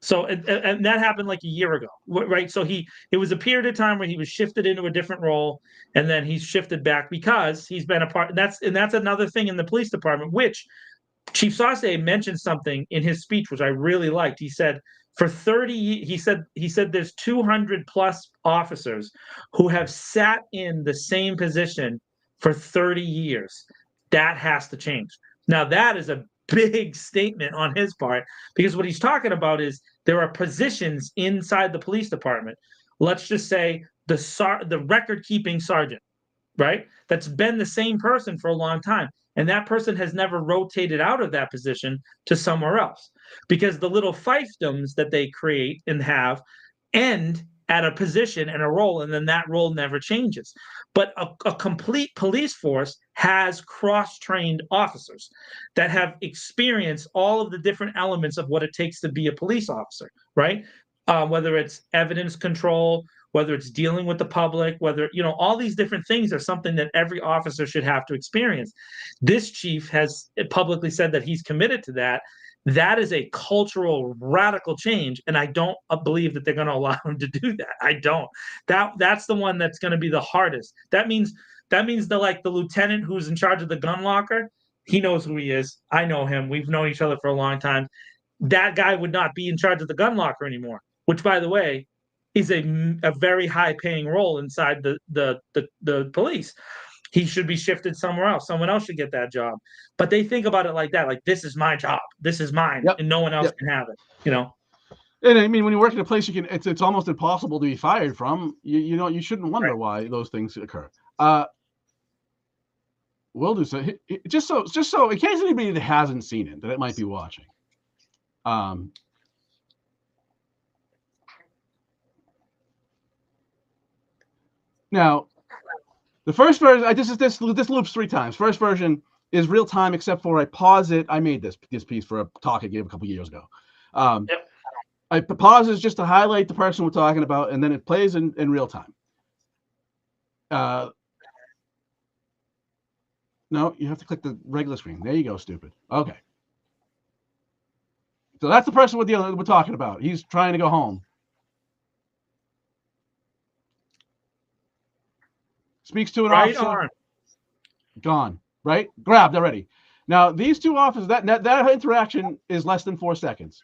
So, and that happened like a year ago, right? So it was a period of time where he was shifted into a different role, and then he's shifted back because he's been a part. And that's another thing in the police department, which Chief Sauce mentioned something in his speech, which I really liked. He said for 30, he said there's 200 plus officers who have sat in the same position for 30 years. That has to change. Now that is a big statement on his part, because what he's talking about is there are positions inside the police department. Let's just say the record keeping sergeant, right? That's been the same person for a long time. And that person has never rotated out of that position to somewhere else, because the little fiefdoms that they create and have end at a position and a role, and then that role never changes. But a complete police force has cross-trained officers that have experienced all of the different elements of what it takes to be a police officer, right? Whether it's evidence control, whether it's dealing with the public, whether, all these different things are something that every officer should have to experience. This chief has publicly said that he's committed to that. That is a cultural radical change, and I don't believe that they're going to allow him to do that. I don't. That's the one that's going to be the hardest. That means the lieutenant who's in charge of the gun locker, he knows who he is. I know him. We've known each other for a long time. That guy would not be in charge of the gun locker anymore, which, by the way, is a very high-paying role inside the police. He should be shifted somewhere else. Someone else should get that job. But they think about it like that, like, this is my job. This is mine, and no one else can have it, And I mean, when you work in a place it's almost impossible to be fired from. You shouldn't wonder why those things occur. We'll do so. Just so in case anybody that hasn't seen it, that it might be watching. Now, the first version, this loops 3 times. First version is real time, except for I pause it. I made this piece for a talk I gave a couple years ago. I pause it just to highlight the person we're talking about, and then it plays in real time. No, you have to click the regular screen. There you go, stupid. Okay. So that's the person we're talking about. He's trying to go home. Speaks to an officer. Arm. Gone. Right? Grabbed already. Now, these 2 officers, that interaction is less than 4 seconds.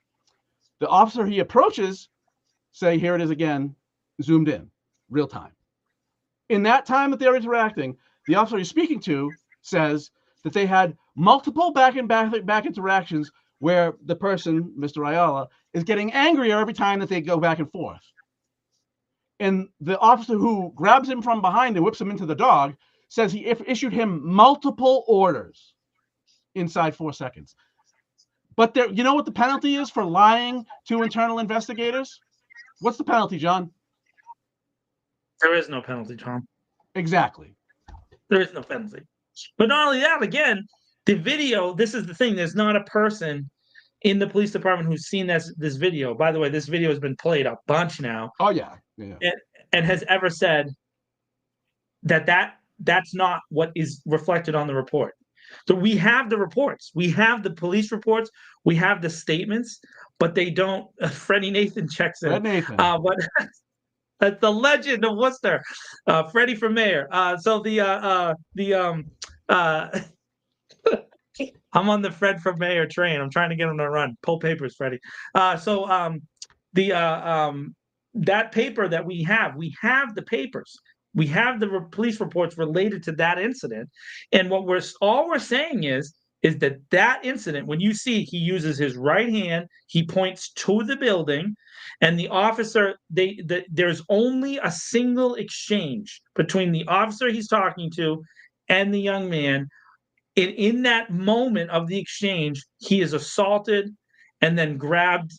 The officer he approaches, say, here it is again, zoomed in, real time. In that time that they're interacting, the officer he's speaking to says that they had multiple back interactions where the person, Mr. Ayala, is getting angrier every time that they go back and forth. And the officer who grabs him from behind and whips him into the dog says he issued him multiple orders inside 4 seconds. But you know what the penalty is for lying to internal investigators? What's the penalty, John? There is no penalty, Tom. Exactly. There is no penalty. But not only that, again, the video, this is the thing, there's not a person in the police department who's seen this video. By the way, this video has been played a bunch now. Oh, yeah. And has ever said that's not what is reflected on the report. So we have the reports. We have the police reports. We have the statements, but they don't. Freddie Nathan checks in. Nathan. But that's the legend of Worcester. Freddie for mayor. I'm on the Fred for mayor train. I'm trying to get him to run. Pull papers, Freddie. That paper that we have the papers. We have the police reports related to that incident. And what all we're saying is that incident, when you see he uses his right hand, he points to the building, and the officer, there's only a single exchange between the officer he's talking to and the young man. In that moment of the exchange, he is assaulted and then grabbed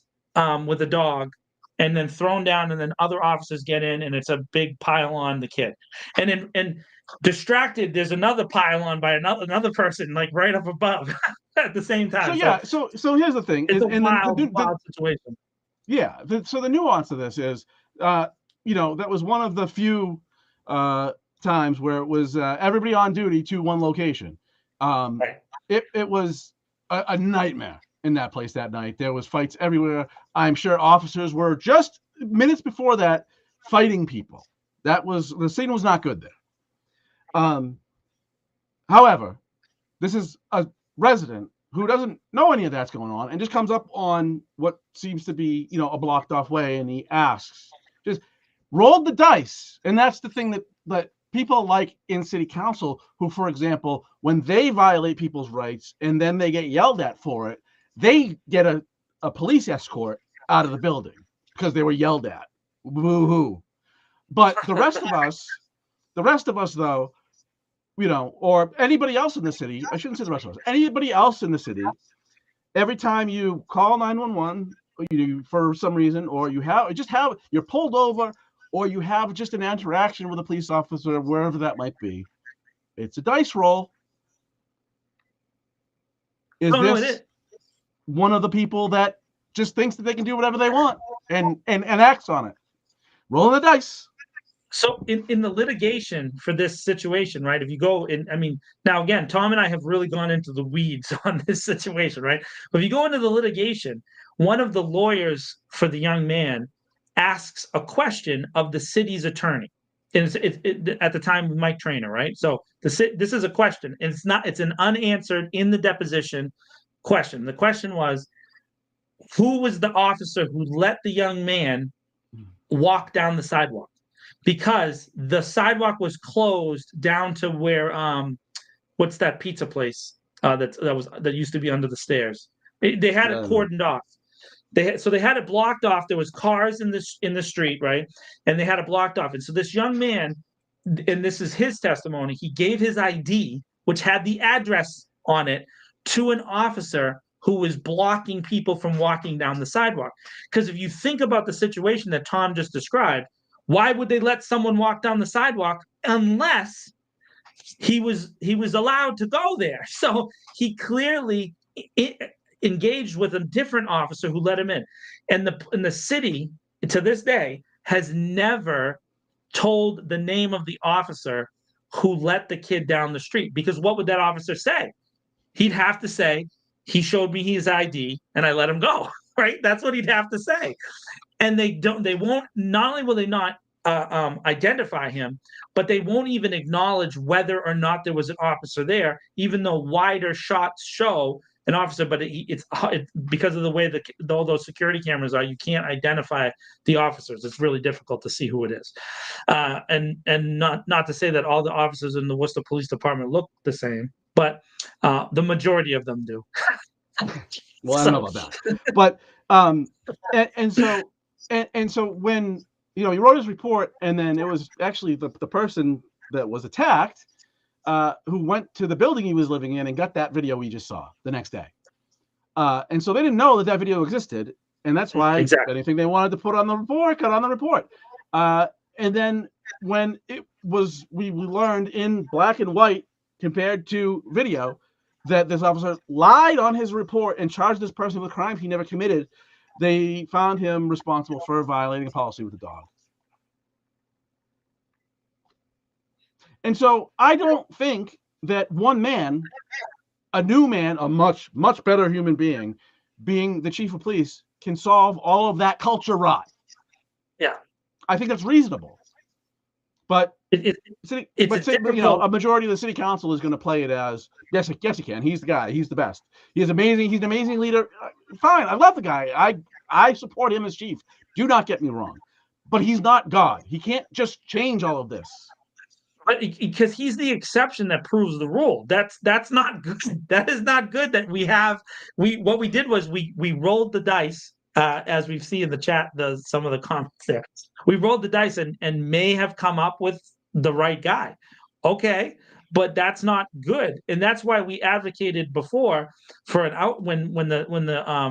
with a dog and then thrown down, and then other officers get in, and it's a big pile on the kid. And distracted, there's another pile on by another person, like right up above at the same time. So here's the thing. It's a wild situation. Yeah. So the nuance of this is that was one of the few times where it was everybody on duty to one location. Right. It was a nightmare in that place that night. There was fights everywhere. I'm sure officers were just minutes before that fighting people. The scene was not good there. However, this is a resident who doesn't know any of that's going on and just comes up on what seems to be, a blocked off way, and he asks, just roll the dice. And that's the thing that people like in city council who, for example, when they violate people's rights and then they get yelled at for it, they get a police escort out of the building because they were yelled at. Woo-hoo. But the rest of us though, or anybody else in the city, I shouldn't say the rest of us, anybody else in the city, every time you call 911 for some reason, or you're pulled over, or you have just an interaction with a police officer, wherever that might be, it's a dice roll. Is this one of the people that just thinks that they can do whatever they want and acts on it? Rolling the dice. So in the litigation for this situation, right? If you go in, now again, Tom and I have really gone into the weeds on this situation, right? But if you go into the litigation, one of the lawyers for the young man asks a question of the city's attorney. And at the time, Mike Trainer, right? So this is a question, and it's an unanswered in the deposition question. The question was, who was the officer who let the young man walk down the sidewalk? Because the sidewalk was closed down to where what's that pizza place that used to be under the stairs? They had it cordoned off. They had it blocked off. There was cars in the street, right? And they had it blocked off. And so this young man, and this is his testimony, he gave his ID, which had the address on it, to an officer who was blocking people from walking down the sidewalk. Because if you think about the situation that Tom just described, why would they let someone walk down the sidewalk unless he was allowed to go there? So he clearly engaged with a different officer who let him in. And the city, to this day, has never told the name of the officer who let the kid down the street. Because what would that officer say? He'd have to say, he showed me his ID and I let him go, right? That's what he'd have to say. And not only will they not identify him, but they won't even acknowledge whether or not there was an officer there, even though wider shots show an officer. But it's because of the way all those security cameras are, you can't identify the officers. It's really difficult to see who it is. And not to say that all the officers in the Worcester Police Department look the same, but the majority of them do. Well, I don't know about that, but and so when he wrote his report, and then it was actually the person that was attacked who went to the building he was living in and got that video we just saw the next day, and so they didn't know that video existed, and that's why anything they wanted to put on the report got on the report, and then when it was we learned in black and white compared to video that this officer lied on his report and charged this person with a crime he never committed, they found him responsible for violating a policy with the dog. And so I don't think that one man, a new man, a much, much better human being the chief of police, can solve all of that culture rot. Yeah. I think that's reasonable. But a majority of the city council is going to play it as, yes, he can. He's the guy. He's the best. He's amazing. He's an amazing leader. Fine. I love the guy. I support him as chief. Do not get me wrong. But he's not God. He can't just change all of this. But because he's the exception that proves the rule. That's not good. That is not good. That what we did was we rolled the dice. As we've seen in the chat, some of the comments there, we rolled the dice and may have come up with the right guy. Okay, but that's not good, and that's why we advocated before for an out when the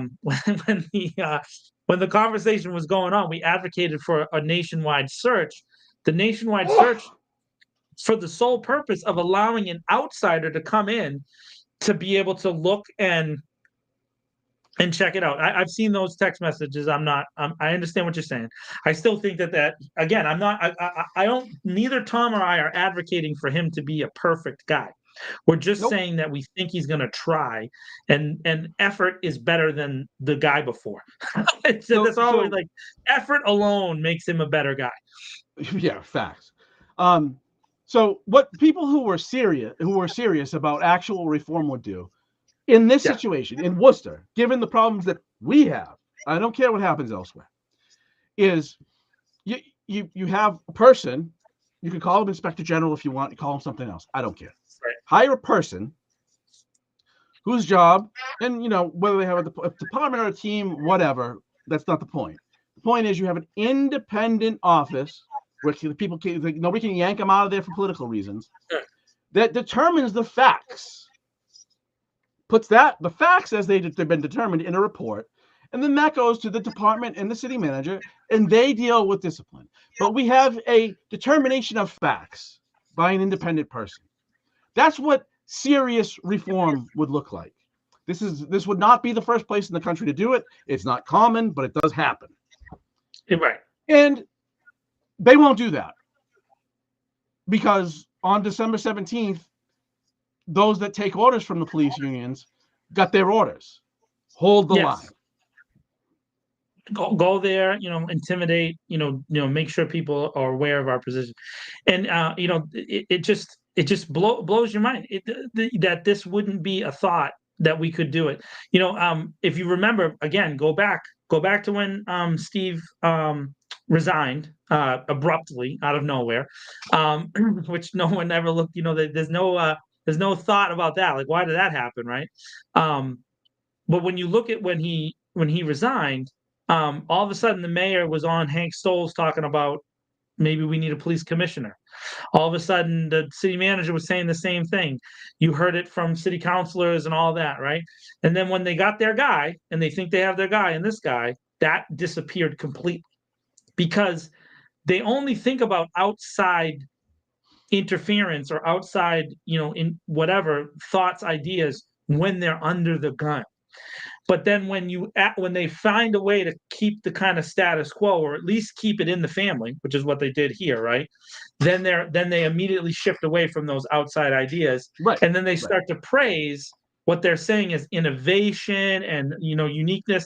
conversation was going on. We advocated for a nationwide search. The nationwide search for the sole purpose of allowing an outsider to come in to be able to look and and check it out. I've seen those text messages. I understand what you're saying. I still think that again, I don't, neither Tom or I are advocating for him to be a perfect guy. We're just Nope. saying that we think he's going to try, and effort is better than the guy before. That's always like, effort alone makes him a better guy. Yeah, facts. So what people who were serious about actual reform would do in this situation in Worcester, given the problems that we have, I don't care what happens elsewhere, is you have a person, you can call him Inspector General if you want, you call him something else, I don't care. Right. Hire a person whose job, and whether they have a department or a team, whatever, that's not the point. The point is you have an independent office where people nobody can yank them out of there for political reasons, that determines the facts, puts the facts as they've been determined in a report, and then that goes to the department and the city manager, and they deal with discipline. But we have a determination of facts by an independent person. That's what serious reform would look like. This would not be the first place in the country to do it. It's not common, but it does happen. Right. And they won't do that because on December 17th, those that take orders from the police unions got their orders. Hold the line. Go there, intimidate, make sure people are aware of our position. And, it just blows your mind that this wouldn't be a thought that we could do it. If you remember, again, go back to when Steve resigned abruptly out of nowhere, which no one ever looked, there's no thought about that. Like, why did that happen, right? But when you look at when he resigned, all of a sudden the mayor was on Hank Stoll's talking about maybe we need a police commissioner. All of a sudden the city manager was saying the same thing. You heard it from city councilors and all that, right? And then when they got their guy and they think they have their guy and this guy, that disappeared completely because they only think about outside interference or outside, in whatever thoughts, ideas when they're under the gun. But then when they find a way to keep the kind of status quo, or at least keep it in the family, which is what they did here, right? Then they immediately shift away from those outside ideas, right? And then they start to praise what they're saying is innovation and uniqueness,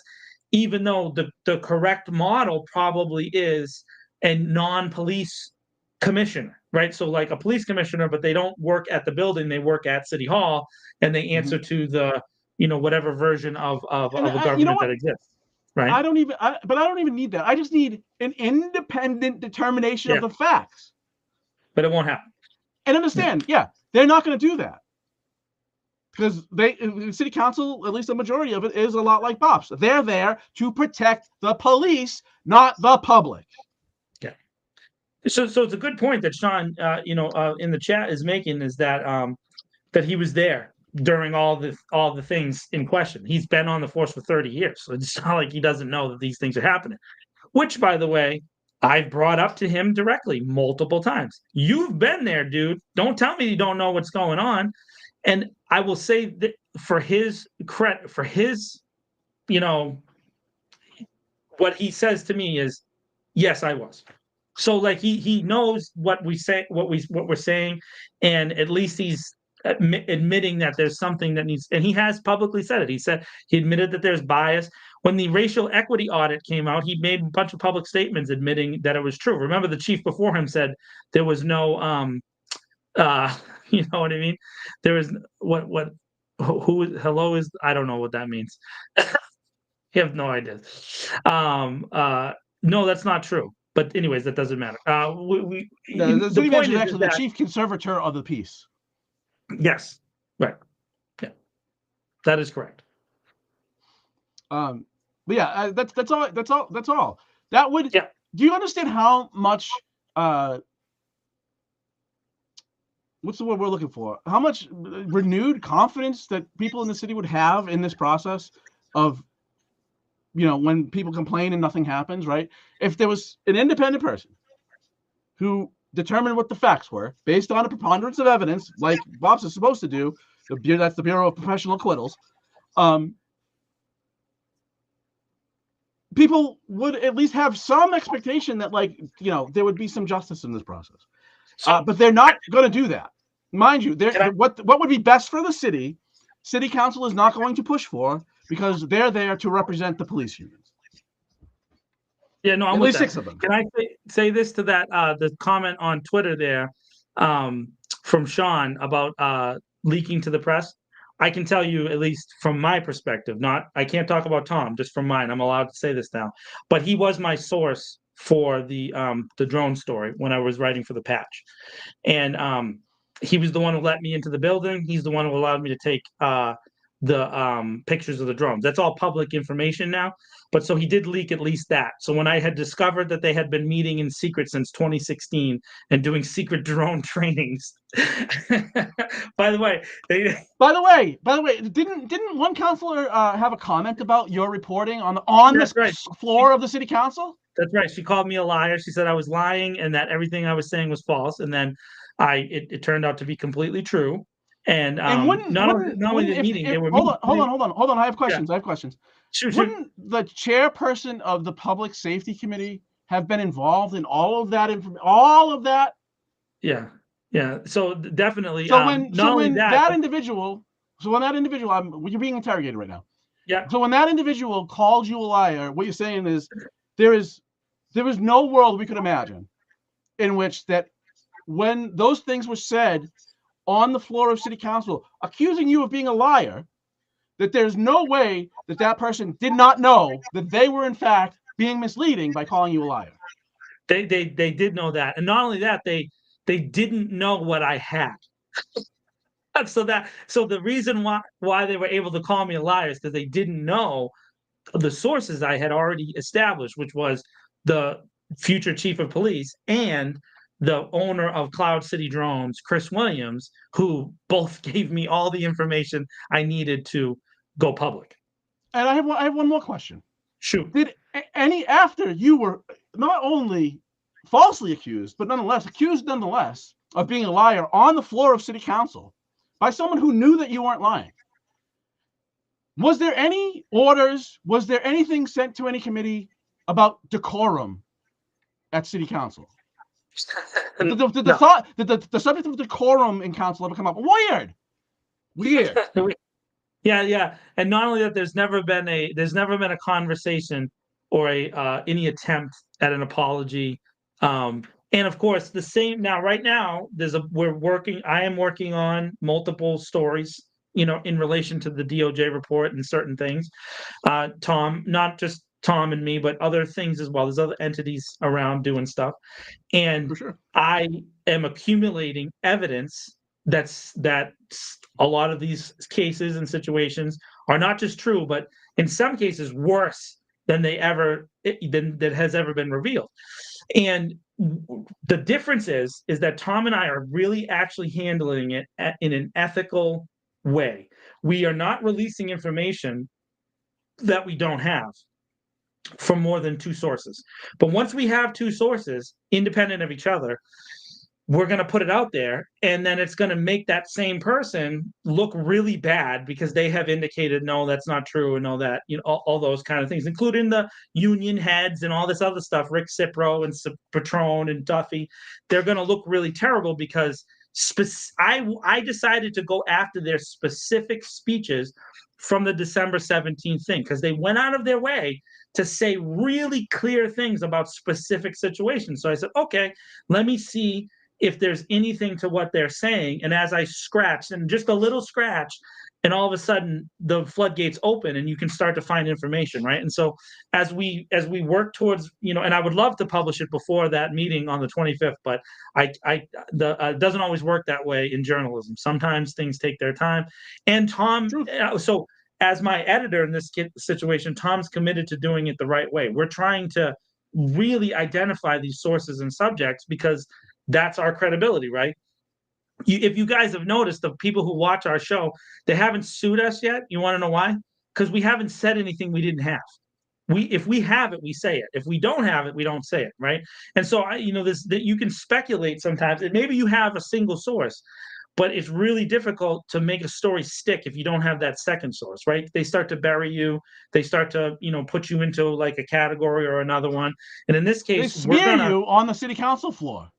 even though the correct model probably is a non-police commissioner, right? So like a police commissioner, but they don't work at the building; they work at City Hall, and they answer to the whatever version of a government that exists, right? I don't even need that. I just need an independent determination of the facts. But it won't happen. And understand, they're not going to do that because the city council, at least the majority of it, is a lot like Bob's. They're there to protect the police, not the public. Yeah. So it's a good point that Sean, in the chat is making, is that that he was there during all the things in question. He's been on the force for 30 years. So it's not like he doesn't know that these things are happening, which, by the way, I've brought up to him directly multiple times. You've been there, dude. Don't tell me you don't know what's going on. And I will say that for his credit, for his, what he says to me is, yes, I was. So like he knows what we say, what we're saying, and at least he's admitting that there's something that needs, and he has publicly said it. He admitted that there's bias. When the racial equity audit came out, he made a bunch of public statements admitting that it was true. Remember, the chief before him said there was no you know what I mean? There was hello is, I don't know what that means. You have no idea. No, that's not true. But anyways, that doesn't matter. The city manager is actually the chief conservator of the peace. Yes, right. Yeah, that is correct. But yeah, that's all. That would. Yeah. Do you understand how much? What's the word we're looking for? How much renewed confidence that people in the city would have in this process of, when people complain and nothing happens, right? If there was an independent person who determined what the facts were based on a preponderance of evidence, like Bob's is supposed to do, that's the Bureau of Professional Acquittals, people would at least have some expectation that, like, there would be some justice in this process. So, but they're not going to do that. Mind you, I- what would be best for the city council is not going to push for, because they're there to represent the police unions. yeah, no, I'm At with least that. 6 of them. Can I say this to that? The comment on Twitter there from Sean about leaking to the press. I can tell you, at least from my perspective, I can't talk about Tom, just from mine. I'm allowed to say this now, but he was my source for the drone story when I was writing for the Patch, and he was the one who let me into the building. He's the one who allowed me to take the pictures of the drones. That's all public information now. But so he did leak at least that. So when I had discovered that they had been meeting in secret since 2016 and doing secret drone trainings, by the way, didn't one counselor have a comment about your reporting on the floor of the city council? That's right. She called me a liar. She said I was lying and that everything I was saying was false. And then it turned out to be completely true. And not only the meeting, they were hold on. I have questions. Shoot. Wouldn't the chairperson of the Public Safety Committee have been involved in all of that all of that? Yeah. So definitely. So when that individual, you're being interrogated right now. Yeah. So when that individual called you a liar, what you're saying is there is no world we could imagine in which that when those things were said on the floor of city council, accusing you of being a liar, that there's no way that person did not know that they were in fact being misleading by calling you a liar. They did know that, and not only that, they didn't know what I had. So the reason why they were able to call me a liar is because they didn't know the sources I had already established, which was the future chief of police and the owner of Cloud City Drones, Chris Williams, who both gave me all the information I needed to go public. And I have one more question. Shoot. Did after you were not only falsely accused, but accused nonetheless of being a liar on the floor of city council by someone who knew that you weren't lying, was there any orders? Was there anything sent to any committee about decorum at city council? Did the subject of decorum in council ever come up? Weird. Yeah, and not only that, there's never been a conversation or any attempt at an apology. And of course, the same now. Right now, I am working on multiple stories, in relation to the DOJ report and certain things. Tom, not just Tom and me, but other things as well. There's other entities around doing stuff, and I am accumulating evidence that a lot of these cases and situations are not just true, but in some cases worse than that has ever been revealed. And the difference is that Tom and I are really actually handling it in an ethical way. We are not releasing information that we don't have from more than 2 sources. But once we have 2 sources independent of each other, we're going to put it out there, and then it's going to make that same person look really bad because they have indicated, no, that's not true, and all that, all those kind of things, including the union heads and all this other stuff, Rick Cipro and Patron and Duffy. They're going to look really terrible because I decided to go after their specific speeches from the December 17th thing, because they went out of their way to say really clear things about specific situations. So I said, okay, let me see if there's anything to what they're saying. And as I scratched, and just a little scratch, and all of a sudden the floodgates open and you can start to find information, right? And so as we work towards, and I would love to publish it before that meeting on the 25th, but it doesn't always work that way in journalism. Sometimes things take their time. And Tom, so as my editor in this situation, Tom's committed to doing it the right way. We're trying to really identify these sources and subjects because that's our credibility, right? If you guys have noticed, the people who watch our show, they haven't sued us yet. You want to know why? Because we haven't said anything we didn't have. If we have it, we say it. If we don't have it, we don't say it, right? And so that you can speculate sometimes, and maybe you have a single source, but it's really difficult to make a story stick if you don't have that second source, right? They start to bury you. They start to, put you into like a category or another one. And in this They case, smear you on the city council floor.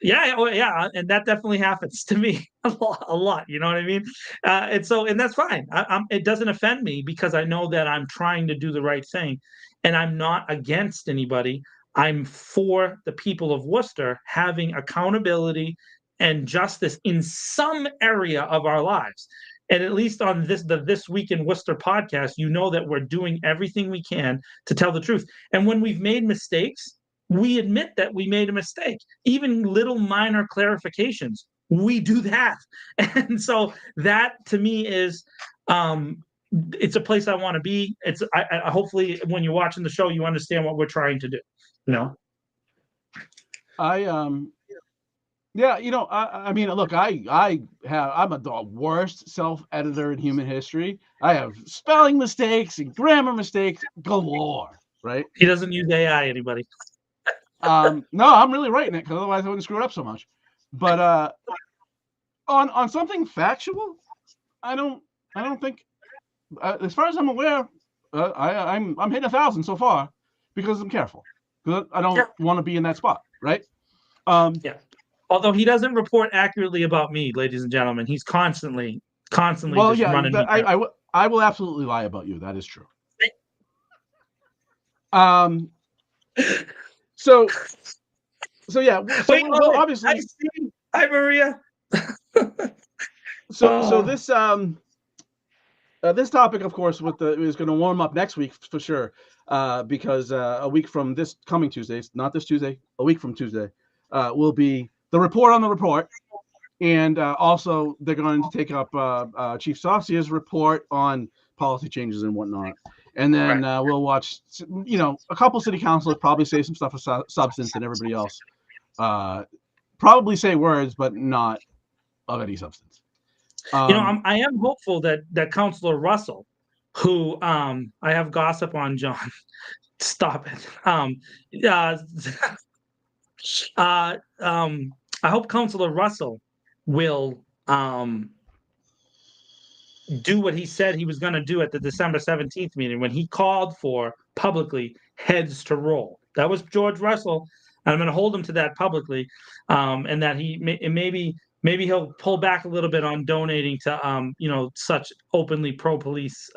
yeah, oh yeah, and that definitely happens to me a lot. You know what I mean? And that's fine. It doesn't offend me because I know that I'm trying to do the right thing, and I'm not against anybody. I'm for the people of Worcester having accountability and justice in some area of our lives. And at least on This Week in Worcester podcast, you know that we're doing everything we can to tell the truth. And when we've made mistakes, we admit that we made a mistake. Even little minor clarifications, we do that. And so that to me is it's a place I want to be. I hopefully when you're watching the show, you understand what we're trying to do. Yeah, I mean, look, I'm the worst self-editor in human history. I have spelling mistakes and grammar mistakes galore, right? He doesn't use AI, anybody. No, I'm really writing it because otherwise I wouldn't screw it up so much. But on something factual, I don't think, as far as I'm aware, I'm hitting 1,000 so far because I'm careful because I don't want to be in that spot, right? Yeah. Although he doesn't report accurately about me, ladies and gentlemen, he's constantly well, just running me down. I will absolutely lie about you. That is true. So yeah. So Wait, obviously, I see. Hi, Maria. So this this topic, of course, is going to warm up next week for sure, because a week from this coming Tuesday, not this Tuesday, a week from Tuesday, will be the report on the report, and also they're going to take up Chief Saucia's report on policy changes and whatnot, and then we'll watch, a couple city councilors probably say some stuff of substance, and everybody else probably say words, but not of any substance. I am hopeful that Councilor Russell, who I have gossip on, John. Stop it. I hope Councilor Russell will do what he said he was going to do at the December 17th meeting when he called for publicly heads to roll. That was George Russell. And I'm going to hold him to that publicly, and that maybe he'll pull back a little bit on donating to such openly pro-police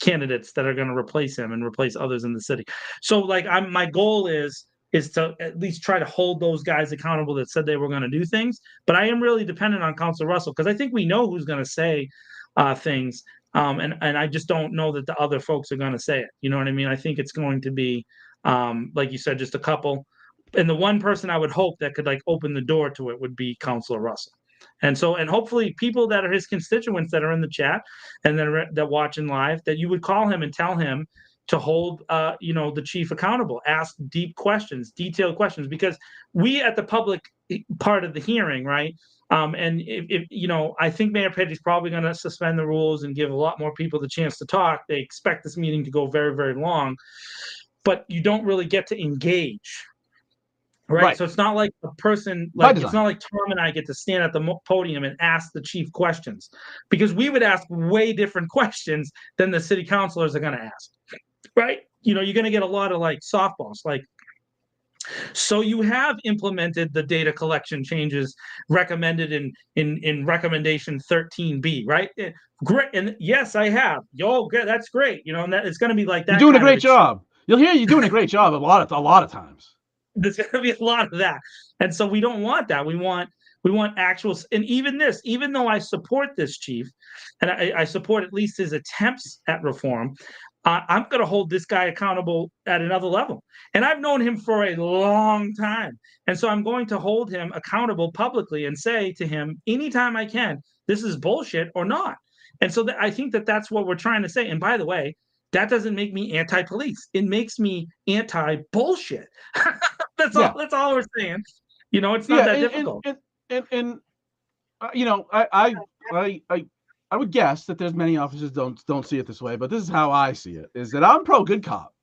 candidates that are going to replace him and replace others in the city. So my goal is to at least try to hold those guys accountable that said they were going to do things. But I am really dependent on Councilor Russell because I think we know who's going to say things, and I just don't know that the other folks are going to say it. You know what I mean? I think it's going to be, like you said, just a couple. And the one person I would hope that could open the door to it would be Councilor Russell. And hopefully people that are his constituents that are in the chat and that watching live, that you would call him and tell him to hold the chief accountable, ask deep questions, detailed questions, because we at the public part of the hearing, right? And if I think Mayor Petty's probably going to suspend the rules and give a lot more people the chance to talk. They expect this meeting to go very, very long, but you don't really get to engage. Right. So it's not like a person, it's not like Tom and I get to stand at the podium and ask the chief questions, because we would ask way different questions than the city councilors are going to ask. Right. You're going to get a lot of softballs, so you have implemented the data collection changes recommended in recommendation 13B, right? Great. And yes, I have. That's great. And that it's going to be like that. You're doing a great job. You'll hear you're doing a great job a lot of times. There's going to be a lot of that. And so we don't want that. We want actual, and even though I support this chief, and I support at least his attempts at reform, I'm going to hold this guy accountable at another level. And I've known him for a long time. And so I'm going to hold him accountable publicly and say to him anytime I can, this is bullshit or not. And so I think that's what we're trying to say. And by the way, that doesn't make me anti-police. It makes me anti-bullshit. That's all we're saying. It's not that difficult. I would guess that there's many officers don't see it this way, but this is how I see it: is that I'm pro good cop.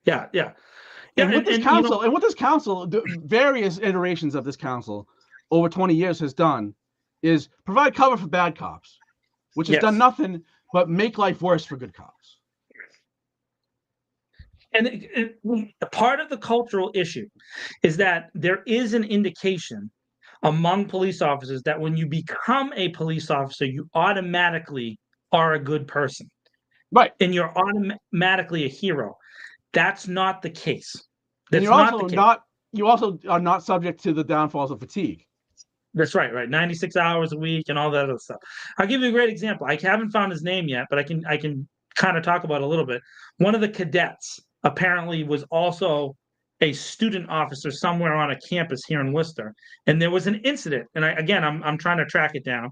Yeah. And with this council, various iterations of this council over 20 years has done is provide cover for bad cops, which has done nothing but make life worse for good cops. And part of the cultural issue is that there is an indication among police officers that when you become a police officer, you automatically are a good person. Right. And you're automatically a hero. That's not the case. And you're also not, you also are not subject to the downfalls of fatigue. That's right. 96 hours a week and all that other stuff. I'll give you a great example. I haven't found his name yet, but I can kind of talk about it a little bit. One of the cadets apparently was also a student officer somewhere on a campus here in Worcester. And there was an incident, and I'm trying to track it down,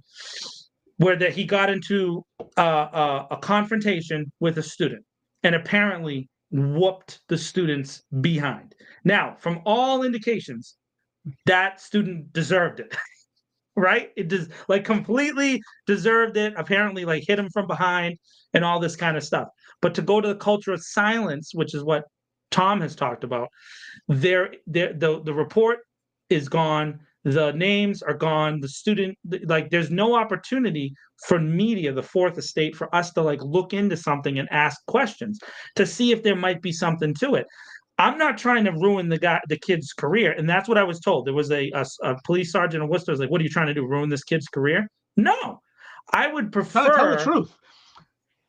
where that he got into a confrontation with a student and apparently whooped the student's behind. Now, from all indications, that student deserved it. Right? It does, like, completely deserved it. Apparently, like, hit him from behind and all this kind of stuff. But to go to the culture of silence, which is what Tom has talked about, the report is gone. The names are gone. The student, like, there's no opportunity for media, the fourth estate, for us to like look into something and ask questions to see if there might be something to it. I'm not trying to ruin the kid's career, and that's what I was told. There was a police sergeant in Worcester was like, "What are you trying to do? Ruin this kid's career?" No, I would prefer tell the truth.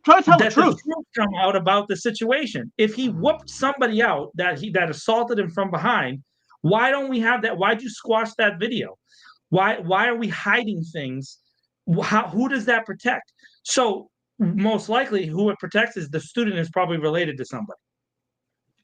Try to tell the truth. The truth come out about the situation. If he whooped somebody out that assaulted him from behind, why don't we have that? Why'd you squash that video? Why are we hiding things? Who does that protect? So most likely, who it protects is the student is probably related to somebody.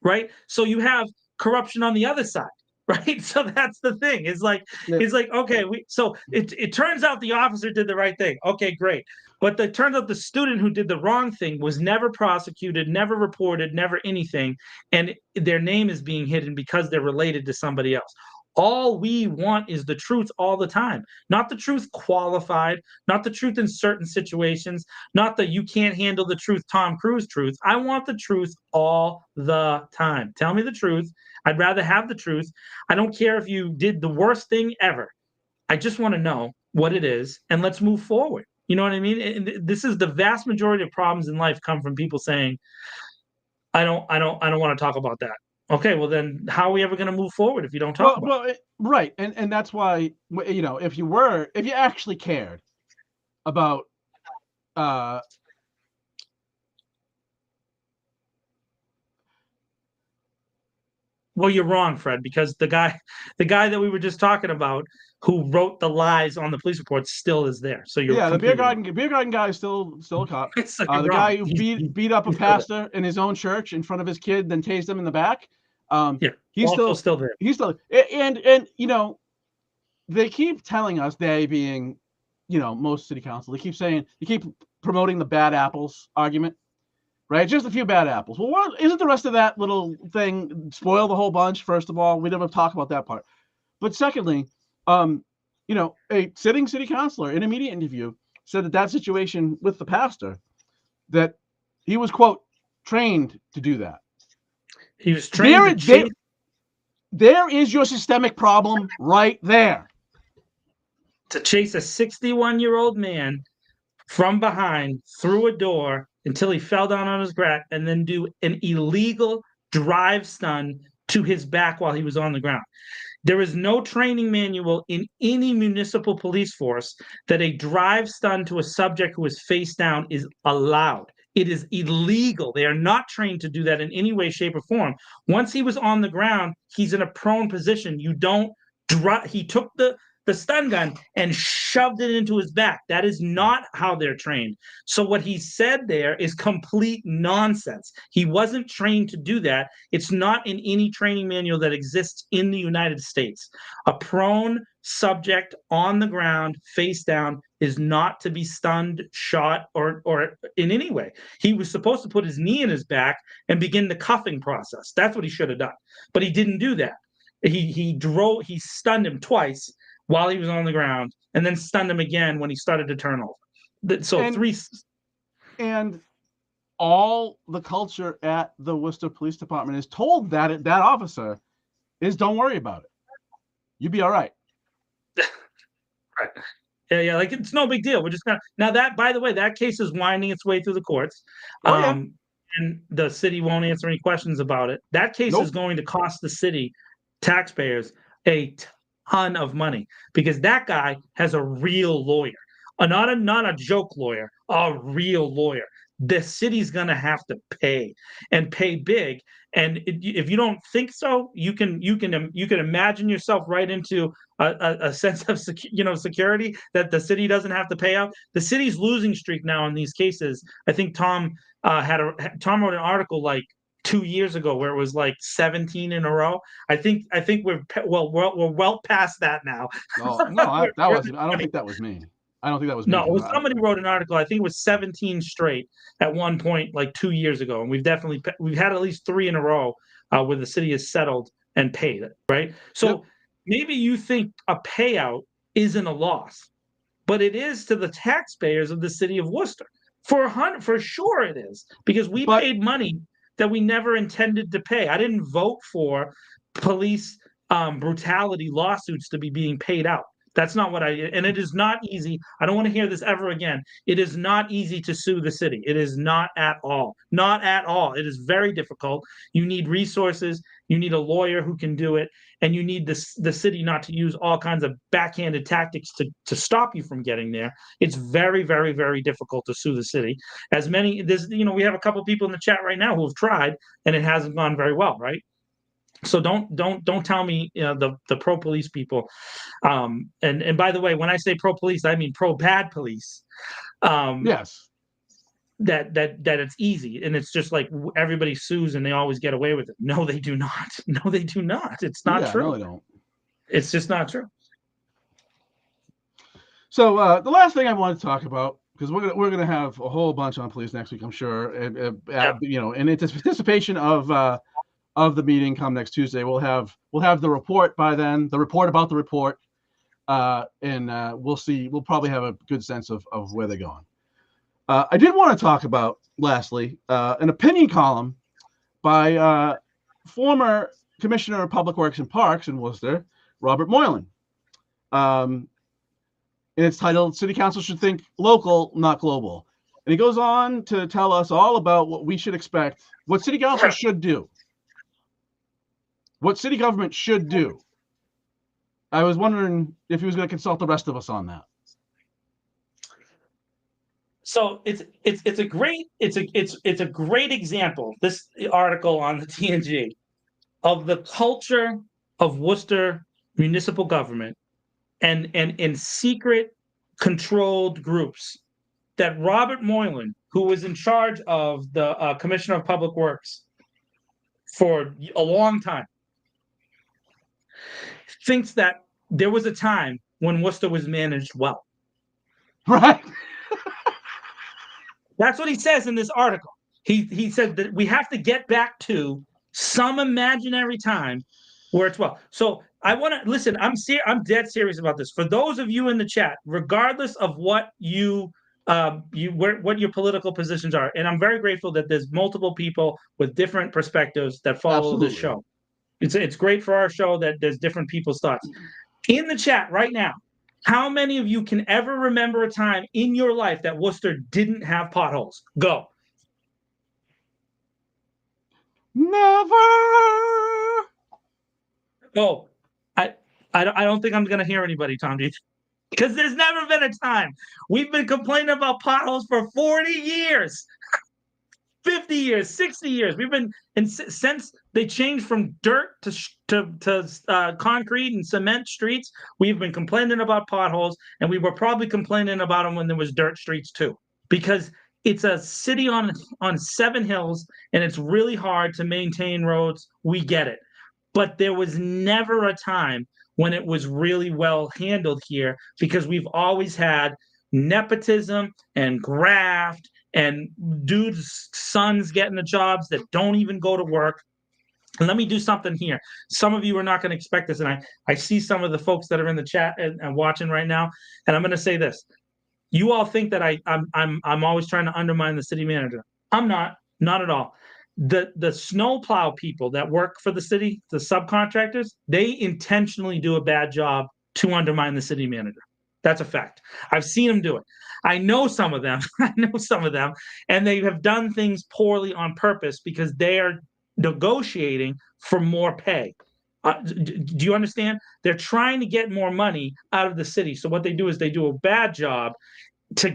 Right? So you have corruption on the other side, right? So that's the thing. It's like, okay, so it turns out the officer did the right thing. Okay, great. But it turns out the student who did the wrong thing was never prosecuted, never reported, never anything, and their name is being hidden because they're related to somebody else. All we want is the truth all the time, not the truth qualified, not the truth in certain situations, not the you can't handle the truth, Tom Cruise truth. I want the truth all the time. Tell me the truth. I'd rather have the truth. I don't care if you did the worst thing ever. I just want to know what it is, and let's move forward. You know what I mean? And this is the vast majority of problems in life come from people saying, I don't want to talk about that. Okay, well then, how are we ever going to move forward if you don't talk about it? Right, and that's why, you know, if you actually cared about, well, you're wrong, Fred, because the guy that we were just talking about, who wrote the lies on the police reports, still is there. So you're the beer garden guy is still a cop. The guy who beat up a pastor in his own church in front of his kid, then tased him in the back. He's still there. He's still, and you know, they keep telling us, they being, you know, most city council, they keep promoting the bad apples argument, right? Just a few bad apples. Well, what isn't the rest of that little thing spoil the whole bunch? First of all, we never talk about that part. But secondly, you know, a sitting city councilor in a media interview said that situation with the pastor, that he was, quote, trained to do that. He was trained. There is your systemic problem right there. To chase a 61-year-old man from behind through a door until he fell down on his back, and then do an illegal drive stun to his back while he was on the ground. There is no training manual in any municipal police force that a drive stun to a subject who is face down is allowed. It is illegal. They are not trained to do that in any way, shape, or form. Once he was on the ground, he's in a prone position. You don't drop. He took the stun gun and shoved it into his back. That is not how they're trained. So what he said there is complete nonsense. He wasn't trained to do that. It's not in any training manual that exists in the United States. A prone subject on the ground, face down, is not to be stunned, shot, or in any way. He was supposed to put his knee in his back and begin the cuffing process. That's what he should have done. But he didn't do that. He stunned him twice while he was on the ground, and then stunned him again when he started to turn over. And all the culture at the Worcester Police Department is told that officer is, don't worry about it. You'll be all right. Right. Yeah, like it's no big deal. We're just gonna now that by the way, that case is winding its way through the courts. Oh yeah. And the city won't answer any questions about it. That case is Nope. going to cost the city taxpayers a ton of money because that guy has a real lawyer. Not a joke lawyer, a real lawyer. The city's gonna have to pay and pay big. And if you don't think so, you can imagine yourself right into a sense of security that the city doesn't have to pay out. The city's losing streak now in these cases. I think Tom wrote an article like 2 years ago where it was like 17 in a row. I think we're well past that now. No, that wasn't. I don't think that was me. I don't think that was me. No, it was somebody wrote an article. I think it was 17 straight at one point, like 2 years ago, and we've had at least 3 in a row where the city has settled and paid it. Right. So Yep. maybe you think a payout isn't a loss, but it is to the taxpayers of the city of Worcester. For sure it is, because we paid money that we never intended to pay. I didn't vote for police brutality lawsuits to be being paid out. That's not what and it is not easy. I don't want to hear this ever again. It is not easy to sue the city. It is not at all. Not at all. It is very difficult. You need resources. You need a lawyer who can do it. And you need the city not to use all kinds of backhanded tactics to stop you from getting there. It's very, very, very difficult to sue the city. We have a couple people in the chat right now who have tried, and it hasn't gone very well, right? So don't tell me the pro police people. And by the way, when I say pro police, I mean pro bad police. Yes. That it's easy and it's just like everybody sues and they always get away with it. No, they do not. No, they do not. It's not true. No, they don't. It's just not true. So the last thing I want to talk about, because we're gonna have a whole bunch on police next week, I'm sure. And in anticipation of the meeting come next Tuesday, we'll have the report by then, the report about the report, and we'll see. We'll probably have a good sense of where they're going. I did want to talk about, lastly, an opinion column by former Commissioner of Public Works and Parks in Worcester, Robert Moylan. And it's titled, "City Council Should Think Local, Not Global." And he goes on to tell us all about what we should expect, what City Council should do. What city government should do. I was wondering if he was going to consult the rest of us on that. So it's a great example, this article on the TNG, of the culture of Worcester municipal government and in secret controlled groups that Robert Moylan, who was in charge of the Commissioner of Public Works for a long time, thinks that there was a time when Worcester was managed well. Right. That's what he says in this article. He said that we have to get back to some imaginary time where it's well. So I want to listen. I'm dead serious about this. For those of you in the chat, regardless of what what your political positions are, and I'm very grateful that there's multiple people with different perspectives that follow this show. It's great for our show that there's different people's thoughts. In the chat right now, how many of you can ever remember a time in your life that Worcester didn't have potholes? Go. Never. Oh, I don't think I'm going to hear anybody, Tom D. Because there's never been a time. We've been complaining about potholes for 40 years. 50 years, 60 years. We've been, and since they changed from dirt to concrete and cement streets, we've been complaining about potholes, and we were probably complaining about them when there was dirt streets too. Because it's a city on 7 hills, and it's really hard to maintain roads. We get it. But there was never a time when it was really well handled here, because we've always had nepotism and graft and dudes' sons getting the jobs that don't even go to work. And let me do something here. Some of you are not going to expect this, and I see some of the folks that are in the chat and watching right now, and I'm going to say this. You all think that I'm always trying to undermine the city manager. I'm not at all. The snowplow people that work for the city, the subcontractors, they intentionally do a bad job to undermine the city manager. That's a fact. I've seen them do it. I know some of them. And they have done things poorly on purpose because they are negotiating for more pay. Do you understand? They're trying to get more money out of the city. So what they do is they do a bad job to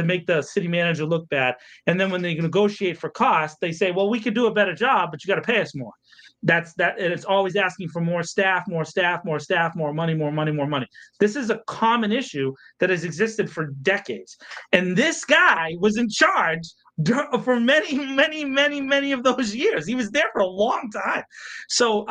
make the city manager look bad. And then when they negotiate for cost, they say, well, we could do a better job, but you got to pay us more. And it's always asking for more staff, more money. This is a common issue that has existed for decades. And this guy was in charge for many of those years. He was there for a long time. So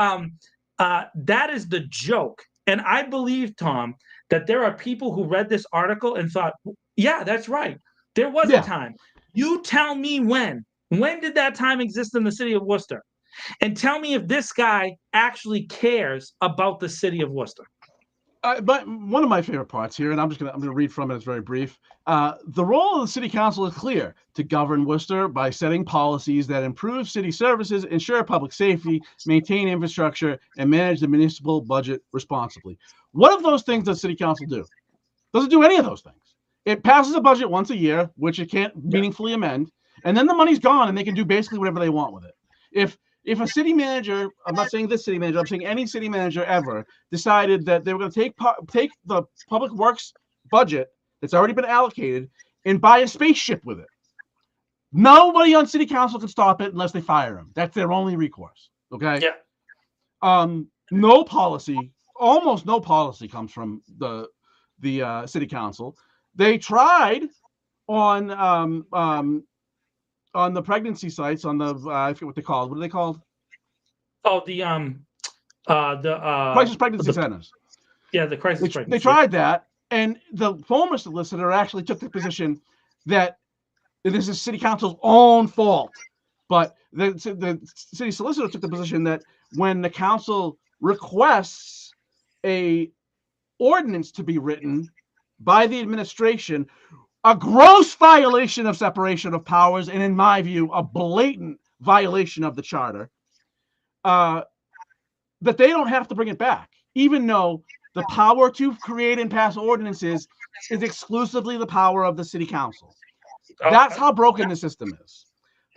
that is the joke. And I believe, Tom, that there are people who read this article and thought, yeah, that's right. There was a time. You tell me when. When did that time exist in the city of Worcester? And tell me if this guy actually cares about the city of Worcester. But one of my favorite parts here, and I'm gonna read from it. It's very brief. The role of the city council is clear: to govern Worcester by setting policies that improve city services, ensure public safety, maintain infrastructure, and manage the municipal budget responsibly. What of those things does city council do? Doesn't do any of those things. It passes a budget once a year, which it can't meaningfully amend, and then the money's gone, and they can do basically whatever they want with it. If a city manager, I'm not saying this city manager, I'm saying any city manager ever, decided that they were going to take the public works budget that's already been allocated and buy a spaceship with it, nobody on city council can stop it unless they fire him. That's their only recourse. Okay. Yeah. No policy, almost no policy comes from the city council. They tried on the pregnancy sites, on the I forget what they called. What are they called? Oh, the crisis pregnancy centers. Yeah, the crisis pregnancy. They tried that, and the former solicitor actually took the position that this is city council's own fault. But the city solicitor took the position that when the council requests a ordinance to be written by the administration, a gross violation of separation of powers, and in my view, a blatant violation of the charter, that they don't have to bring it back, even though the power to create and pass ordinances is exclusively the power of the city council. That's how broken the system is.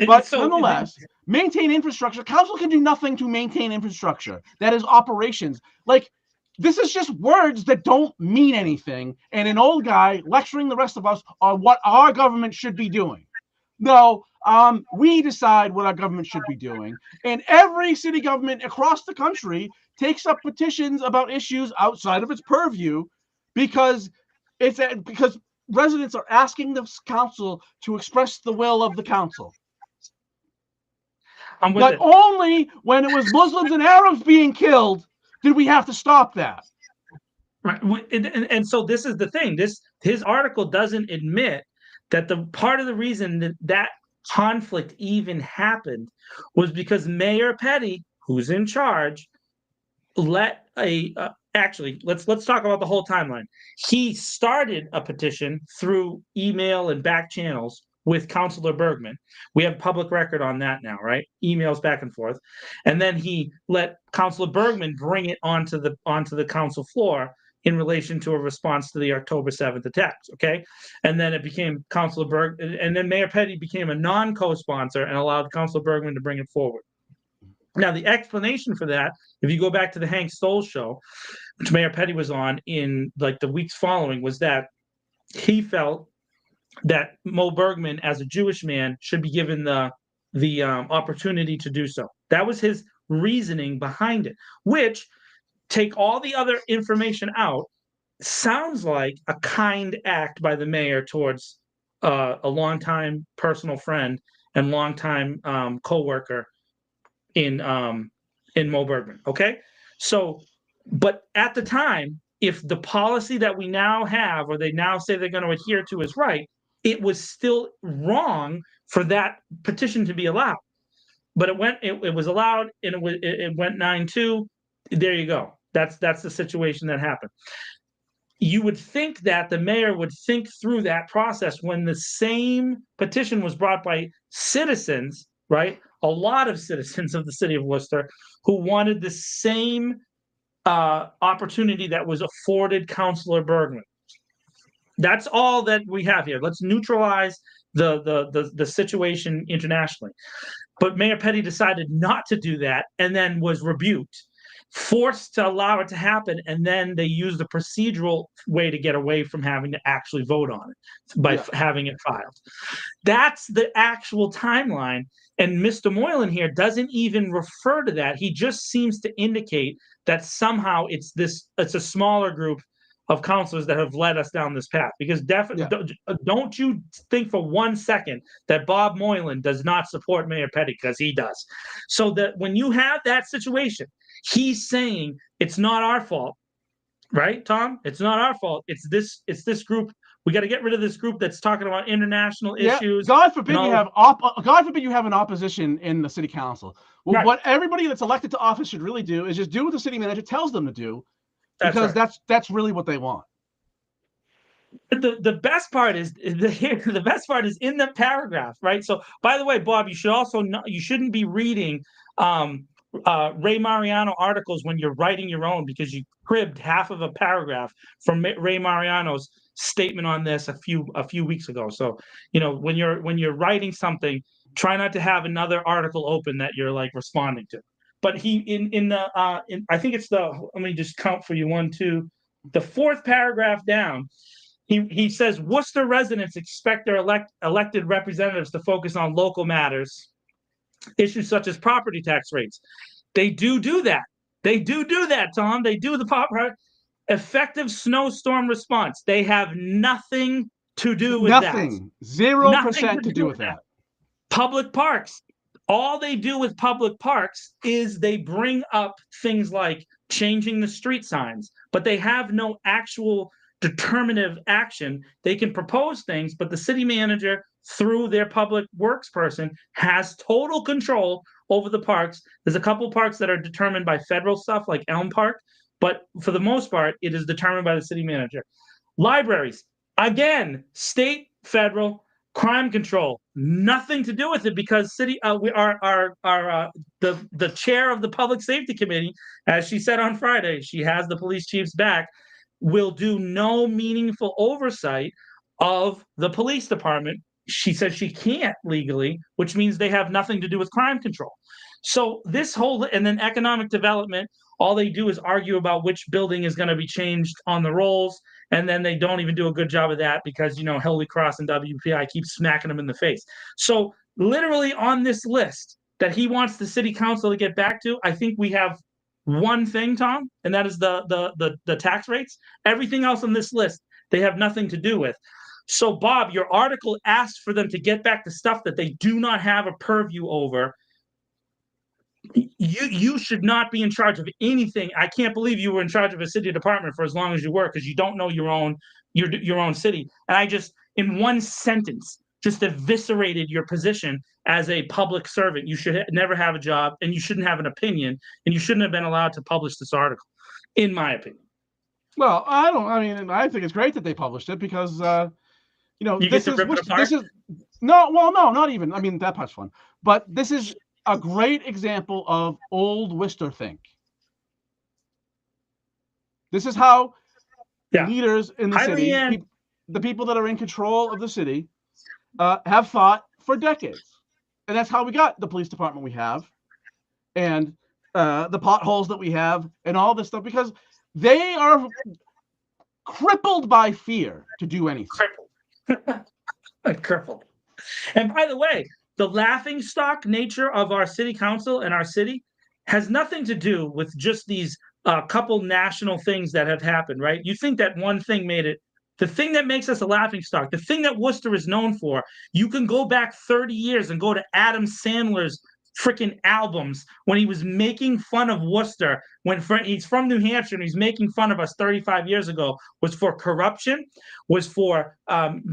But nonetheless, maintain infrastructure. Council can do nothing to maintain infrastructure. That is operations. Like, this is just words that don't mean anything, and an old guy lecturing the rest of us on what our government should be doing. No, we decide what our government should be doing, and every city government across the country takes up petitions about issues outside of its purview because residents are asking the council to express the will of the council. Not only when it was Muslims and Arabs being killed did we have to stop that. Right. And so this is the thing. His article doesn't admit that the part of the reason that conflict even happened was because Mayor Petty, who's in charge, actually, let's talk about the whole timeline. He started a petition through email and back channels with Councilor Bergman. We have public record on that now, right? Emails back and forth. And then he let Councilor Bergman bring it onto the council floor in relation to a response to the October 7th attacks, okay? And then it became and then Mayor Petty became a non-co-sponsor and allowed Councilor Bergman to bring it forward. Now, the explanation for that, if you go back to the Hank Stoll show, which Mayor Petty was on in like the weeks following, was that he felt that Mo Bergman, as a Jewish man, should be given the opportunity to do so. That was his reasoning behind it, which, take all the other information out, sounds like a kind act by the mayor towards a longtime personal friend and longtime co-worker in Mo Bergman. Okay, so, but at the time, if the policy that we now have, or they now say they're going to adhere to, is right, it was still wrong for that petition to be allowed. But it was allowed, and it went 9-2. There you go. That's the situation that happened. You would think that the mayor would think through that process when the same petition was brought by citizens, right? A lot of citizens of the city of Worcester who wanted the same opportunity that was afforded Councilor Bergman. That's all that we have here. Let's neutralize the situation internationally. But Mayor Petty decided not to do that and then was rebuked, forced to allow it to happen, and then they used a procedural way to get away from having to actually vote on it by having it filed. That's the actual timeline. And Mr. Moylan here doesn't even refer to that. He just seems to indicate that somehow it's a smaller group of counselors that have led us down this path. Because don't you think for 1 second that Bob Moylan does not support Mayor Petty, because he does. So that when you have that situation, he's saying it's not our fault, right, Tom? It's not our fault. It's this group. We got to get rid of this group that's talking about international issues. God forbid you have God forbid you have an opposition in the city council. Well, right. What everybody that's elected to office should really do is just do what the city manager tells them to do, because that's really what they want. The best part is the best part is in the paragraph, right? So, by the way, Bob, you shouldn't be reading Ray Mariano articles when you're writing your own, because you cribbed half of a paragraph from Ray Mariano's statement on this a few weeks ago. So, when you're writing something, try not to have another article open that you're like responding to. But he I think it's let me just count for you, 1, 2, the 4th paragraph down. He says Worcester residents expect their elected representatives to focus on local matters, issues such as property tax rates. They do that. They do that, Tom. They do the effective snowstorm response. They have nothing to do with that. 0% to do with that. Public parks. All they do with public parks is they bring up things like changing the street signs, but they have no actual determinative action. They can propose things, but the city manager, through their public works person, has total control over the parks. There's a couple parks that are determined by federal stuff, like Elm Park, but for the most part, it is determined by the city manager. Libraries, again, state, federal, crime control, nothing to do with it, because the chair of the public safety committee, as she said on Friday, she has the police chief's back, will do no meaningful oversight of the police department. She says she can't legally, which means they have nothing to do with crime control. So this whole, and then economic development, all they do is argue about which building is going to be changed on the rolls, and then they don't even do a good job of that because, Holy Cross and WPI keep smacking them in the face. So literally on this list that he wants the city council to get back to, I think we have one thing, Tom, and that is the tax rates. Everything else on this list, they have nothing to do with. So, Bob, your article asked for them to get back to stuff that they do not have a purview over. You should not be in charge of anything. I can't believe you were in charge of a city department for as long as you were, because you don't know your own city. And I just, in one sentence, just eviscerated your position as a public servant. You should never have a job, and you shouldn't have an opinion, and you shouldn't have been allowed to publish this article, in my opinion. Well, I think it's great that they published it, because this is not even. I mean, that part's fun, but this is a great example of old Worcester think. This is how leaders in the city, the people that are in control of the city, have thought for decades. And that's how we got the police department we have, and the potholes that we have, and all this stuff, because they are crippled by fear to do anything. Crippled. And by the way, the laughingstock nature of our city council and our city has nothing to do with just these couple national things that have happened, right? You think that one thing made it. The thing that makes us a laughingstock, the thing that Worcester is known for, you can go back 30 years and go to Adam Sandler's freaking albums when he was making fun of Worcester, when he's from New Hampshire and he's making fun of us 35 years ago, was for corruption, was for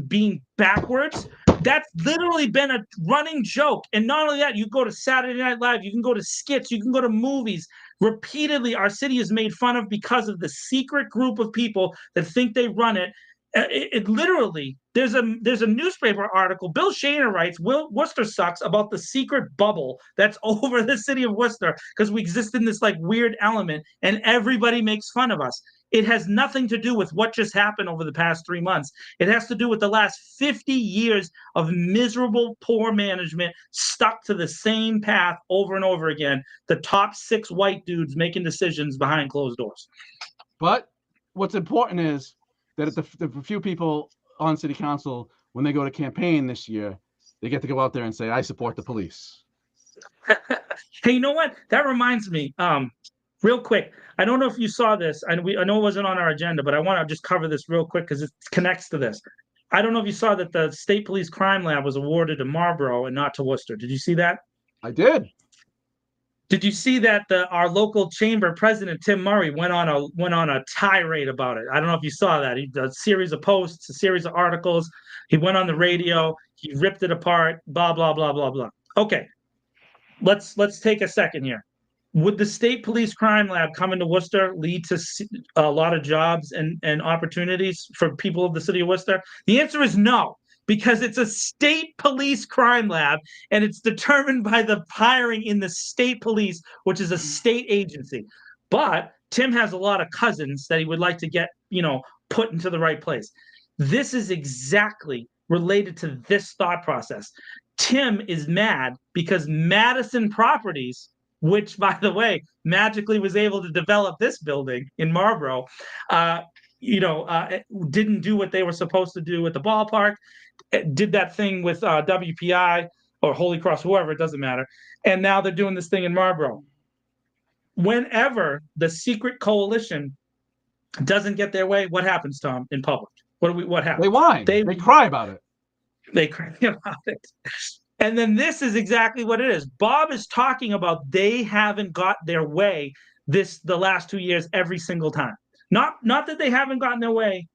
being backwards. That's literally been a running joke. And not only that, you go to Saturday Night Live, you can go to skits, you can go to movies. Repeatedly, our city is made fun of because of the secret group of people that think they run it, It literally, there's a newspaper article. Bill Shaner writes, Worcester sucks, about the secret bubble that's over the city of Worcester because we exist in this like weird element and everybody makes fun of us. It has nothing to do with what just happened over the past 3 months. It has to do with the last 50 years of miserable, poor management stuck to the same path over and over again. The top 6 white dudes making decisions behind closed doors. But what's important is that the few people on city council, when they go to campaign this year, they get to go out there and say, I support the police. Hey, you know what? That reminds me, real quick. I don't know if you saw this. I know it wasn't on our agenda, but I want to just cover this real quick because it connects to this. I don't know if you saw that the State Police Crime Lab was awarded to Marlborough and not to Worcester. Did you see that? I did. Did you see that our local chamber president Tim Murray went on a tirade about it? I don't know if you saw that. He did a series of posts, a series of articles. He went on the radio. He ripped it apart. Blah blah blah blah blah. Okay, let's take a second here. Would the State Police Crime Lab coming to Worcester lead to a lot of jobs and opportunities for people of the city of Worcester? The answer is no, because it's a state police crime lab and it's determined by the hiring in the state police, which is a state agency. But Tim has a lot of cousins that he would like to get, put into the right place. This is exactly related to this thought process. Tim is mad because Madison Properties, which, by the way, magically was able to develop this building in Marlborough, didn't do what they were supposed to do at the ballpark, did that thing with WPI or Holy Cross, whoever, it doesn't matter. And now they're doing this thing in Marlborough. Whenever the secret coalition doesn't get their way, what happens, Tom, in public? What happens? They whine. They cry about it. They cry about it. And then this is exactly what it is. Bob is talking about they haven't got their way the last 2 years every single time. Not that they haven't gotten their way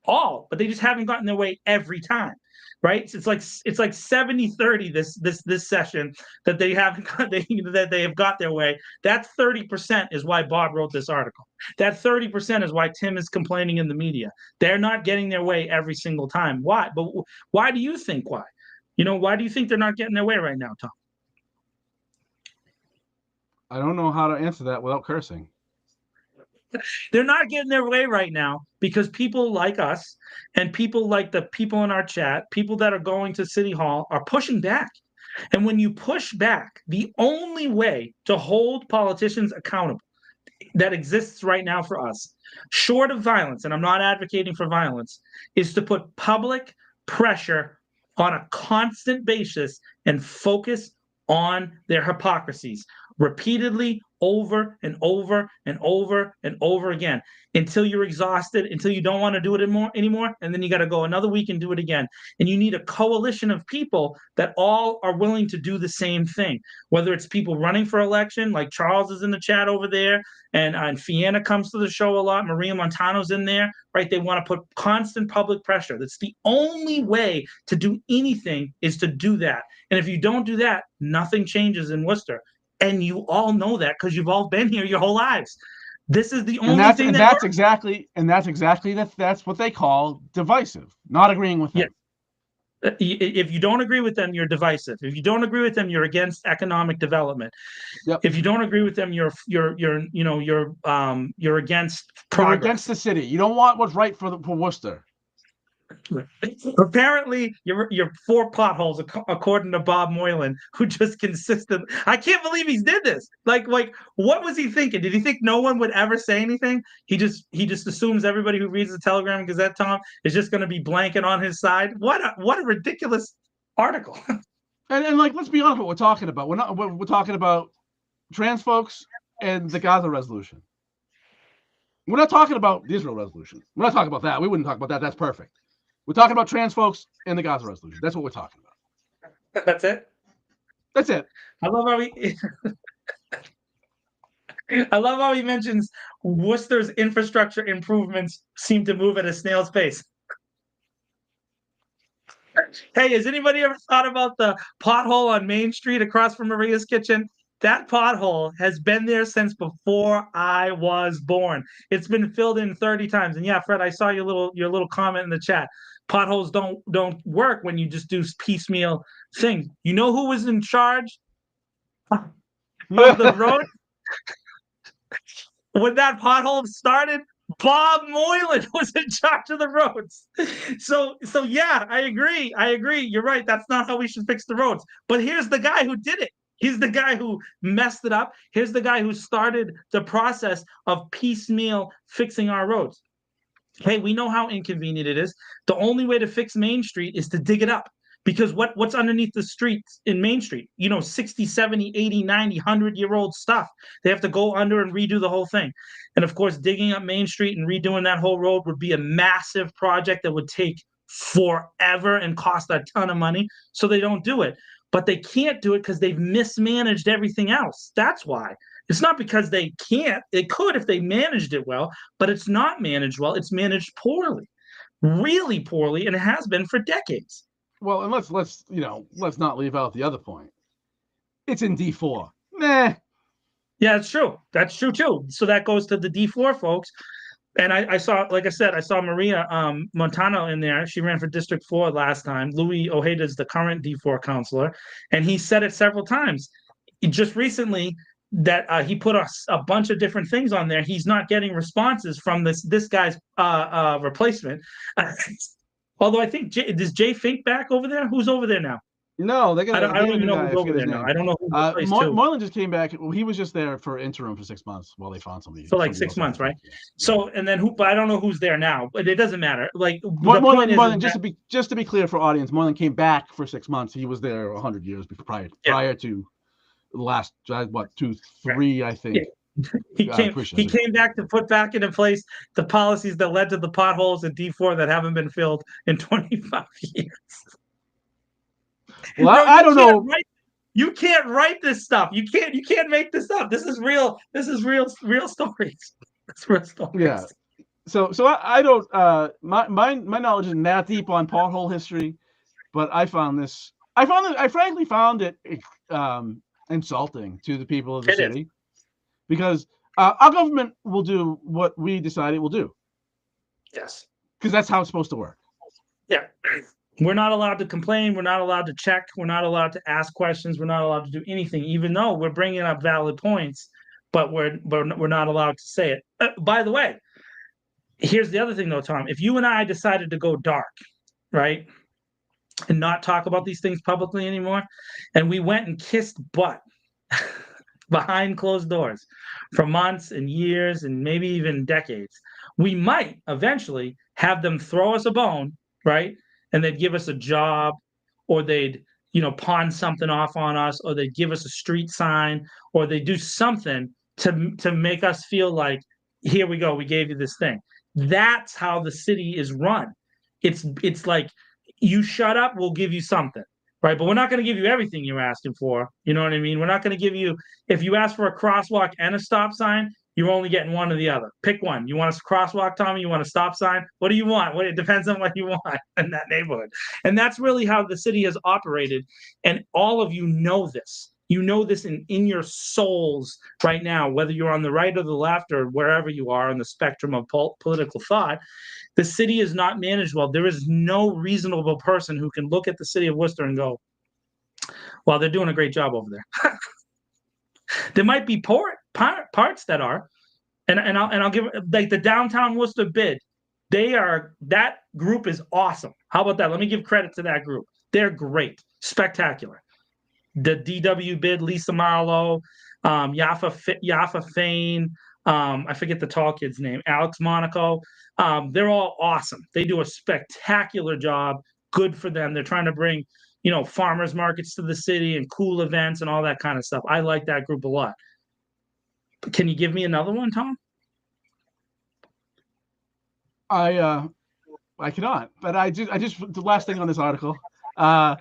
all, but they just haven't gotten their way every time, right? So it's like 70-30 this session that they haven't got, that they have got their way. That 30% is why Bob wrote this article. That 30% is why Tim is complaining in the media. They're not getting their way every single time. Why? But why do you think why? Why do you think they're not getting their way right now, Tom? I don't know how to answer that without cursing. They're not getting their way right now because people like us and people like the people in our chat, people that are going to City Hall, are pushing back. And when you push back, the only way to hold politicians accountable that exists right now for us, short of violence, and I'm not advocating for violence, is to put public pressure on a constant basis and focus on their hypocrisies repeatedly, over and over and over and over again, until you're exhausted, until you don't want to do it anymore, and then you got to go another week and do it again. And you need a coalition of people that all are willing to do the same thing, whether it's people running for election, like Charles is in the chat over there, and Fianna comes to the show a lot, Maria Montano's in there, right? They want to put constant public pressure. That's the only way to do anything, is to do that. And if you don't do that, nothing changes in Worcester. And you all know that because you've all been here your whole lives. This is the only thing that's what they call divisive, not agreeing with them. Yeah. If you don't agree with them, you're divisive. If you don't agree with them, you're against economic development. Yep. If you don't agree with them, you're against progress. You're against the city. You don't want what's right for Worcester. Apparently, you're 4 potholes, according to Bob Moylan, who just consistently. I can't believe he did this. Like, what was he thinking? Did he think no one would ever say anything? He just assumes everybody who reads the Telegram and Gazette, Tom, is just going to be blanket on his side. What a ridiculous article. And let's be honest, what we're talking about. We're talking about trans folks and the Gaza resolution. We're not talking about the Israel resolution. We're not talking about that. We wouldn't talk about that. That's perfect. We're talking about trans folks and the Gaza resolution. That's what we're talking about. That's it? That's it. I love how he mentions Worcester's infrastructure improvements seem to move at a snail's pace. Hey, has anybody ever thought about the pothole on Main Street across from Maria's Kitchen? That pothole has been there since before I was born. It's been filled in 30 times. And yeah, Fred, I saw your little comment in the chat. Potholes don't work when you just do piecemeal things. You know who was in charge of the road when that pothole started? Bob Moylan was in charge of the roads. So yeah, I agree. You're right. That's not how we should fix the roads. But here's the guy who did it. He's the guy who messed it up. Here's the guy who started the process of piecemeal fixing our roads. Hey, we know how inconvenient it is. The only way to fix Main Street is to dig it up. Because what's underneath the streets in Main Street? 60, 70, 80, 90, 100-year-old stuff. They have to go under and redo the whole thing. And of course, digging up Main Street and redoing that whole road would be a massive project that would take forever and cost a ton of money. So they don't do it. But they can't do it because they've mismanaged everything else. That's why. It's not because they can't. They could if they managed it well, but it's not managed well. It's managed poorly, really poorly, and it has been for decades. Well, and let's not leave out the other point. It's in D4. Meh. Yeah, it's true. That's true too. So that goes to the D4 folks. And I saw, like I said, I saw Maria Montano in there. She ran for District 4 last time. Louis Ojeda is the current D4 counselor, and he said it several times. Just recently that he put a bunch of different things on there. He's not getting responses from this guy's replacement. Although I think is Jay Fink back over there? Who's over there now? No, I don't even know who's over there now. I don't know who Moylan just came back. Well, he was just there for interim for 6 months while they found somebody. So like 6 months, right? Yeah. So and then but I don't know who's there now. But it doesn't matter. Like Moylan, just to be clear for audience, Moylan came back for 6 months. He was there 100 years prior to the last 2, 3, right. I think. Yeah. He came back to put back into place the policies that led to the potholes in D4 that haven't been filled in 25 years. Well, I don't know. You can't write this stuff. You can't make this up. This is real. This is real stories. It's real stories. Yeah. So I don't. My knowledge isn't that deep on pothole history, but I frankly found it insulting to the people of the city, because our government will do what we decide it will do. Yes. Because that's how it's supposed to work. Yeah. We're not allowed to complain. We're not allowed to check. We're not allowed to ask questions. We're not allowed to do anything, even though we're bringing up valid points, but we're not allowed to say it. By the way, here's the other thing, though, Tom. If you and I decided to go dark, right, and not talk about these things publicly anymore, and we went and kissed butt behind closed doors for months and years and maybe even decades, we might eventually have them throw us a bone, right? And they'd give us a job, or they'd, pawn something off on us, or they'd give us a street sign, or they do something to make us feel like, here we go, we gave you this thing. That's how the city is run. It's like, you shut up, we'll give you something, right? But we're not going to give you everything you're asking for. You know what I mean? We're not going to give you, if you ask for a crosswalk and a stop sign, you're only getting one or the other. Pick one. You want a crosswalk, Tommy? You want a stop sign? What do you want? It depends on what you want in that neighborhood. And that's really how the city has operated. And all of you know this. You know this in your souls right now, whether you're on the right or the left or wherever you are on the spectrum of political thought. The city is not managed well. There is no reasonable person who can look at the city of Worcester and go, well, they're doing a great job over there. There might be parts that are, and I'll give, like, the downtown Worcester bid. That group is awesome. How about that? Let me give credit to that group. They're great, spectacular. The DW bid, Lisa Marlowe, Yaffa Fain, I forget the tall kid's name, Alex Monaco. They're all awesome. They do a spectacular job. Good for them. They're trying to bring, farmers markets to the city and cool events and all that kind of stuff. I like that group a lot. But can you give me another one, Tom? I cannot. But I just the last thing on this article. I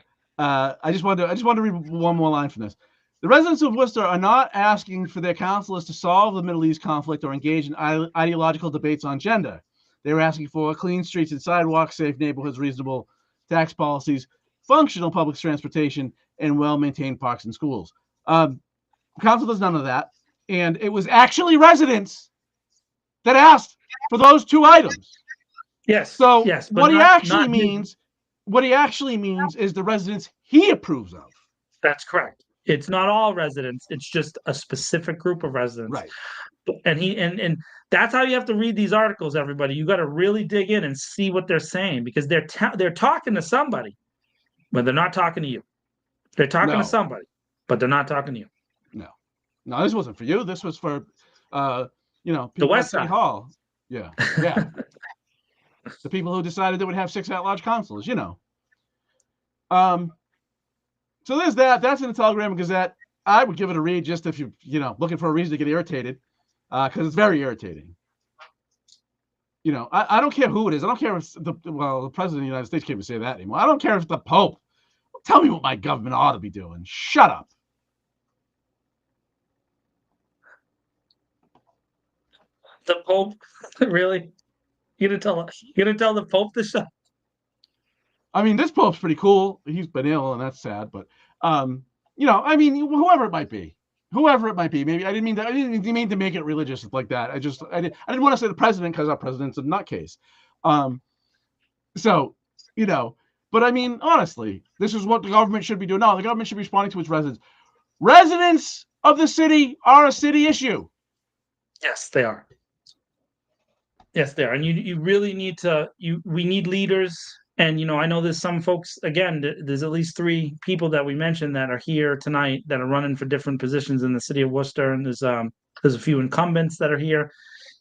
just want to read one more line from this. The residents of Worcester are not asking for their councillors to solve the Middle East conflict or engage in ideological debates on gender. They're asking for clean streets and sidewalks, safe neighborhoods, reasonable tax policies, functional public transportation, and well-maintained parks and schools. Council does none of that. And it was actually residents that asked for those 2 items. Yes. So yes, what he not actually means is the residents he approves of. That's correct. It's not all residents. It's just a specific group of residents. Right. And that's how you have to read these articles, everybody. You got to really dig in and see what they're saying, because they're talking to somebody, but they're not talking to you. They're talking to somebody, but they're not talking to you. No, this wasn't for you. This was for, The people West at City Side. Hall. Yeah. The people who decided they would have 6 at-large councilors, So there's that. That's in the Telegram and Gazette. I would give it a read just if looking for a reason to get irritated, because it's very irritating. I don't care who it is. I don't care if the president of the United States can't even say that anymore. I don't care if the Pope. Tell me what my government ought to be doing. Shut up. The Pope, really? You're gonna tell the Pope to shut? I mean, this Pope's pretty cool. He's been ill, and that's sad. But whoever it might be, maybe I didn't mean to make it religious like that. I didn't want to say the president, because our president's a nutcase. But I mean, honestly, this is what the government should be doing. No, the government should be responding to its residents. Residents of the city are a city issue. Yes, they are. Yes, they are. And you really need we need leaders. And, I know there's some folks, again, there's at least 3 people that we mentioned that are here tonight that are running for different positions in the city of Worcester. And there's a few incumbents that are here.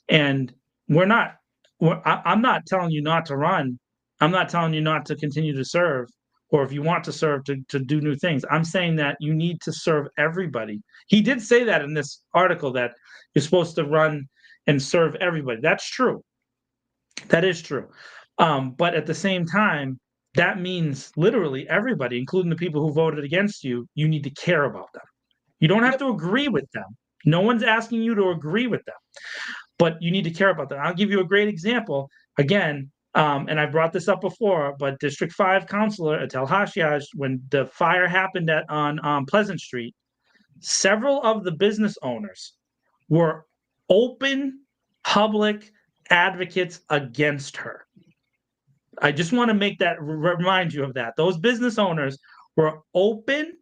And I'm not telling you not to run. I'm not telling you not to continue to serve, or if you want to serve, to do new things. I'm saying that you need to serve everybody. He did say that in this article, that you're supposed to run and serve everybody. That's true. That is true. But at the same time, that means literally everybody, including the people who voted against you, you need to care about them. You don't have to agree with them. No one's asking you to agree with them, but you need to care about them. I'll give you a great example. Again, and I brought this up before, but District 5 Councilor Atel Hashiaj, when the fire happened on Pleasant Street, several of the business owners were open public advocates against her. I just want to remind you of that. Those business owners were open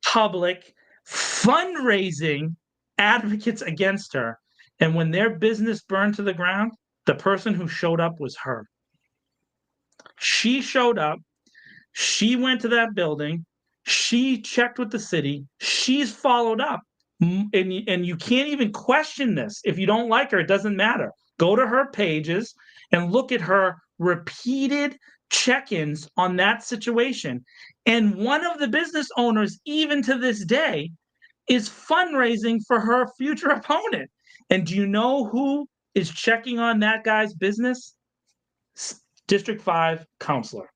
public fundraising advocates against her. And when their business burned to the ground, the person who showed up was her. She showed up. She went to that building. She checked with the city. She's followed up. And you can't even question this. If you don't like her, it doesn't matter. Go to her pages and look at her repeated check-ins on that situation. And one of the business owners, even to this day, is fundraising for her future opponent. And do you know who is checking on that guy's business? District 5 councilor,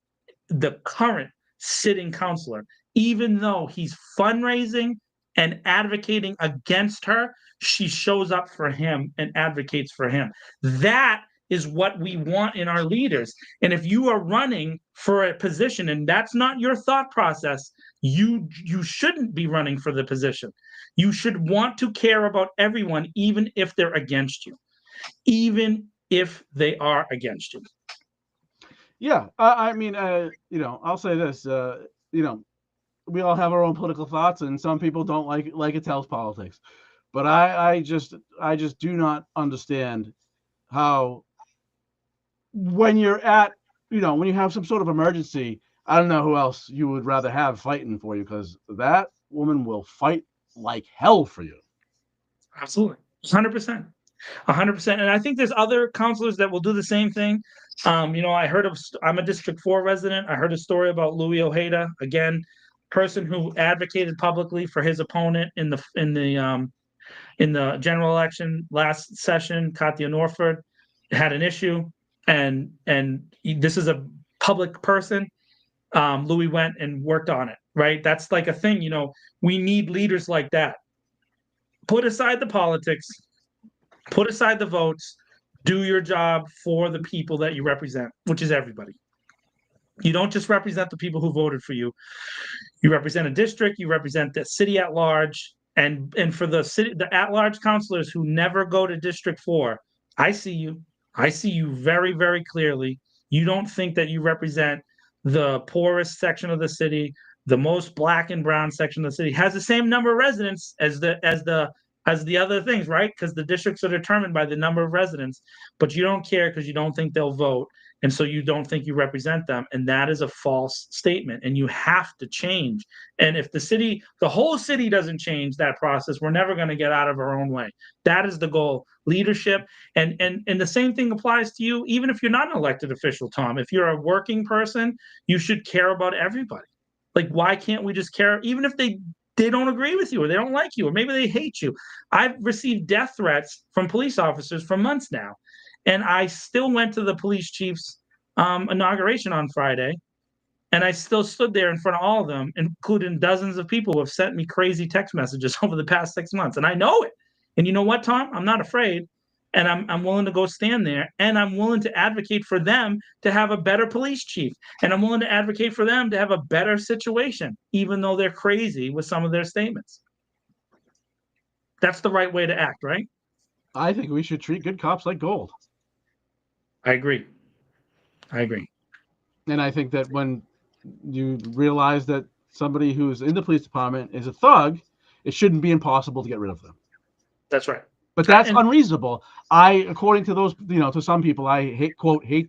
the current sitting councilor. Even though he's fundraising and advocating against her, she shows up for him and advocates for him. That is what we want in our leaders. And if you are running for a position and that's not your thought process, you shouldn't be running for the position. You should want to care about everyone, even if they're against you. Even if they are against you. Yeah, I mean, I'll say this. We all have our own political thoughts, and some people don't like Atel's politics. But I just do not understand how, when you're when you have some sort of emergency, I don't know who else you would rather have fighting for you, because that woman will fight like hell for you. Absolutely, 100%. 100%. And I think there's other counselors that will do the same thing. I'm a District 4 resident. I heard a story about Louis Ojeda, again, person who advocated publicly for his opponent in the general election last session. Katia Norford had an issue, and this is a public person. Louis went and worked on it, right? That's like a thing, we need leaders like that. Put aside the politics, put aside the votes, do your job for the people that you represent, which is everybody. You don't just represent the people who voted for you. You represent a district, you represent the city at large, And for the at-large councilors who never go to District 4, I see you. I see you very, very clearly. You don't think that you represent the poorest section of the city, the most black and brown section of the city, has the same number of residents as the other things, right? Because the districts are determined by the number of residents, but you don't care because you don't think they'll vote. And so you don't think you represent them. And that is a false statement. And you have to change. And if the whole city doesn't change that process, we're never going to get out of our own way. That is the goal. Leadership. And the same thing applies to you, even if you're not an elected official, Tom. If you're a working person, you should care about everybody. Like, why can't we just care, even if they don't agree with you or they don't like you or maybe they hate you? I've received death threats from police officers for months now. And I still went to the police chief's inauguration on Friday. And I still stood there in front of all of them, including dozens of people who have sent me crazy text messages over the past 6 months. And I know it. And you know what, Tom? I'm not afraid. And I'm willing to go stand there. And I'm willing to advocate for them to have a better police chief. And I'm willing to advocate for them to have a better situation, even though they're crazy with some of their statements. That's the right way to act, right? I think we should treat good cops like gold. I agree. And I think that when you realize that somebody who's in the police department is a thug, it shouldn't be impossible to get rid of them. That's right. But that's unreasonable. According to those, to some people, I hate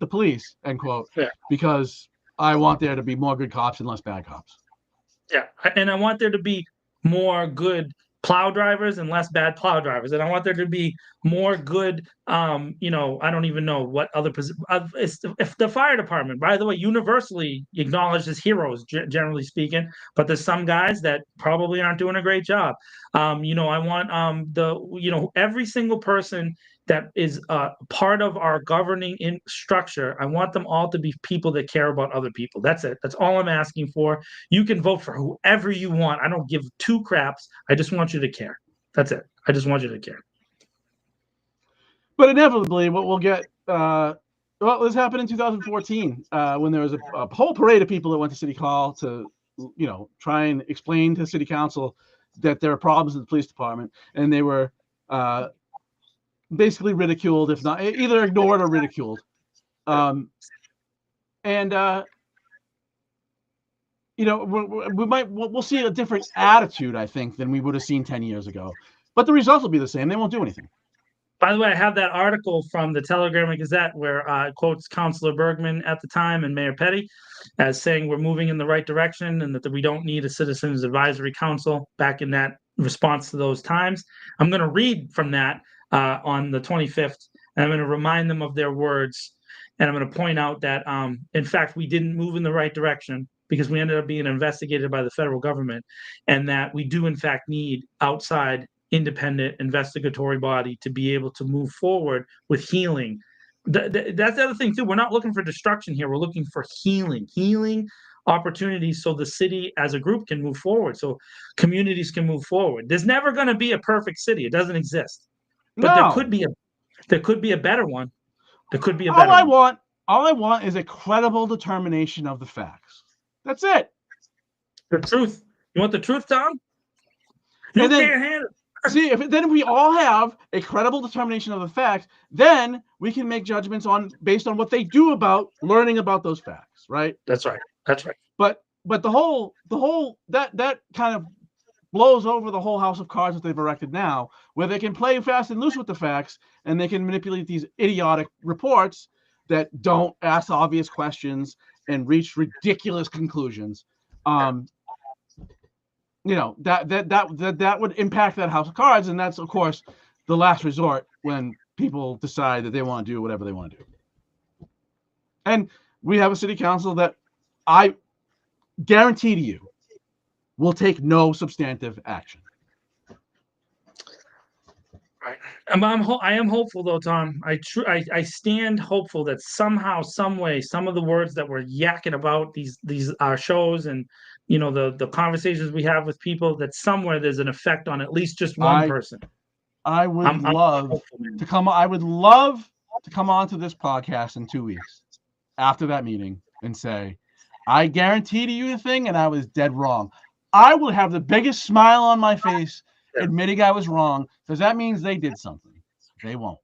the police, end quote, because I want there to be more good cops and less bad cops. Yeah. And I want there to be more good plow drivers and less bad plow drivers. And I want there to be more good, I don't even know what other if the fire department, by the way, universally acknowledged as heroes, generally speaking, but there's some guys that probably aren't doing a great job. I want every single person that is part of our governing structure, I want them all to be people that care about other people. That's it. That's all I'm asking for. You can vote for whoever you want. I don't give two craps. I just want you to care. That's it. I just want you to care. But inevitably, what we'll get, this happened in 2014 when there was a whole parade of people that went to City Hall to, try and explain to City Council that there are problems in the police department, and they were basically ridiculed, if not either ignored or ridiculed. We'll see a different attitude, I think, than we would have seen 10 years ago. But the results will be the same. They won't do anything. By the way, I have that article from the Telegram and Gazette where it quotes Councilor Bergman at the time and Mayor Petty as saying we're moving in the right direction and that we don't need a Citizens Advisory Council back in that response to those times. I'm going to read from that on the 25th, and I'm going to remind them of their words. And I'm going to point out that, in fact, we didn't move in the right direction because we ended up being investigated by the federal government, and that we do, in fact, need outside independent investigatory body to be able to move forward with healing. That's the other thing, too. We're not looking for destruction here. We're looking for healing opportunities so the city as a group can move forward, so communities can move forward. There's never going to be a perfect city. It doesn't exist. But there could be a better one. There could be a better one. All I want is a credible determination of the facts. That's it. The truth. You want the truth, Tom? Can't handle it. See, if we all have a credible determination of the facts, then we can make judgments based on what they do about learning about those facts, right? That's right. But the whole that kind of blows over the whole house of cards that they've erected now, where they can play fast and loose with the facts, and they can manipulate these idiotic reports that don't ask obvious questions and reach ridiculous conclusions. That would impact that house of cards, and that's of course the last resort when people decide that they want to do whatever they want to do. And we have a city council that I guarantee to you will take no substantive action. Right. I am hopeful though, Tom. I stand hopeful that somehow, some way, some of the words that we're yakking about these shows and the conversations we have with people, that somewhere there's an effect on at least just one person. I would love to come onto this podcast in 2 weeks after that meeting and say, I guarantee to you the thing, and I was dead wrong. I will have the biggest smile on my face admitting I was wrong. Does that mean they did something? They won't.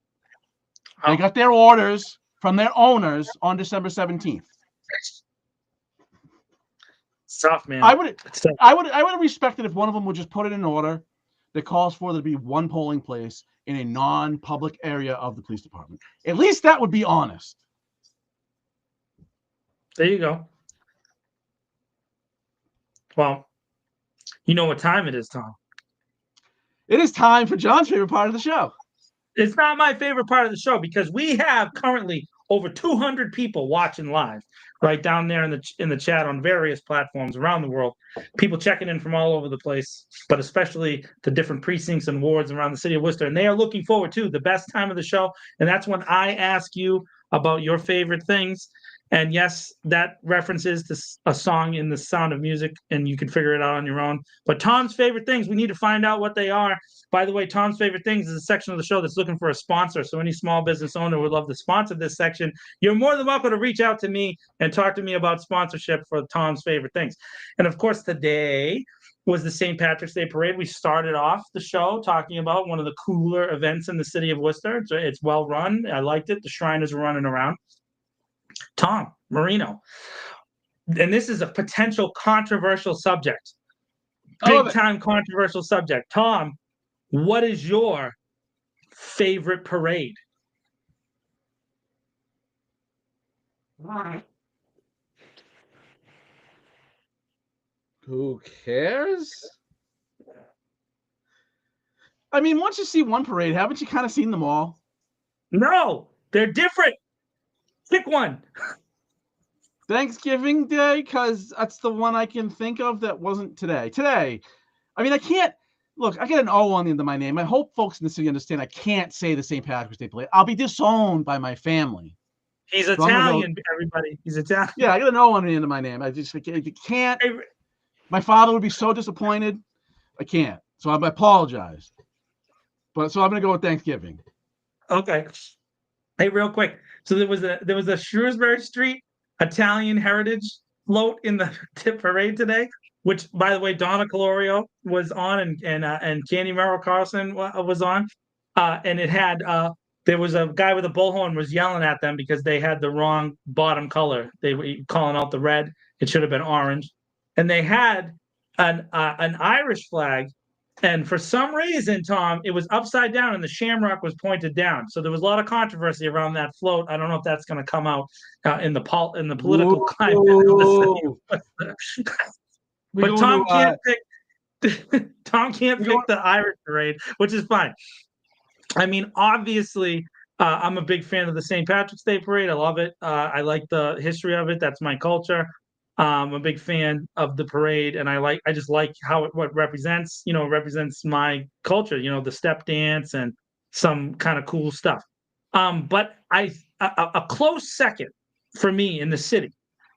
They got their orders from their owners on December 17th. It's tough, man. I would have respected if one of them would just put it in order that calls for there to be one polling place in a non-public area of the police department. At least that would be honest. There you go. Well, you know what time it is, Tom. It is time for John's favorite part of the show. It's not my favorite part of the show because we have currently over 200 people watching live right down there in the chat on various platforms around the world. People checking in from all over the place, but especially the different precincts and wards around the city of Worcester. And they are looking forward to the best time of the show. And that's when I ask you about your favorite things. And yes, that references to a song in The Sound of Music, and you can figure it out on your own. But Tom's favorite things, we need to find out what they are. By the way, Tom's favorite things is a section of the show that's looking for a sponsor. So any small business owner would love to sponsor this section. You're more than welcome to reach out to me and talk to me about sponsorship for Tom's favorite things. And of course, today was the St. Patrick's Day Parade. We started off the show talking about one of the cooler events in the city of Worcester. It's well run. I liked it. The Shriners were running around. Tom Marino, and this is a potential controversial subject, big time controversial subject. Tom, what is your favorite parade? Who cares? I mean, once you see one parade, haven't you kind of seen them all? No, they're different. Pick one. Thanksgiving Day, because that's the one I can think of that wasn't today. I mean, I can't look. I get an O on the end of my name. I hope folks in the city understand. I can't say the St. Patrick's Day parade. I'll be disowned by my family. He's Italian, everybody. He's Italian. Yeah, I got an O on the end of my name. I can't. My father would be so disappointed. I can't. So I apologize. So I'm gonna go with Thanksgiving. Okay. Hey, real quick. So there was a Shrewsbury Street Italian heritage float in the parade today, which, by the way, Donna Calorio was on and Candy Merrill Carlson was on, and it had there was a guy with a bullhorn was yelling at them because they had the wrong bottom color. They were calling out the red. It should have been orange, and they had an Irish flag. And for some reason, Tom, it was upside down and the shamrock was pointed down. So there was a lot of controversy around that float. I don't know if that's going to come out in the political climate of the city. But Tom can't pick. Tom can't pick the Irish parade, which is fine. I mean, obviously, I'm a big fan of the St. Patrick's Day parade. I love it. I like the history of it. That's my culture. I'm a big fan of the parade, and I just like how what represents, represents my culture, the step dance and some kind of cool stuff. But a close second for me in the city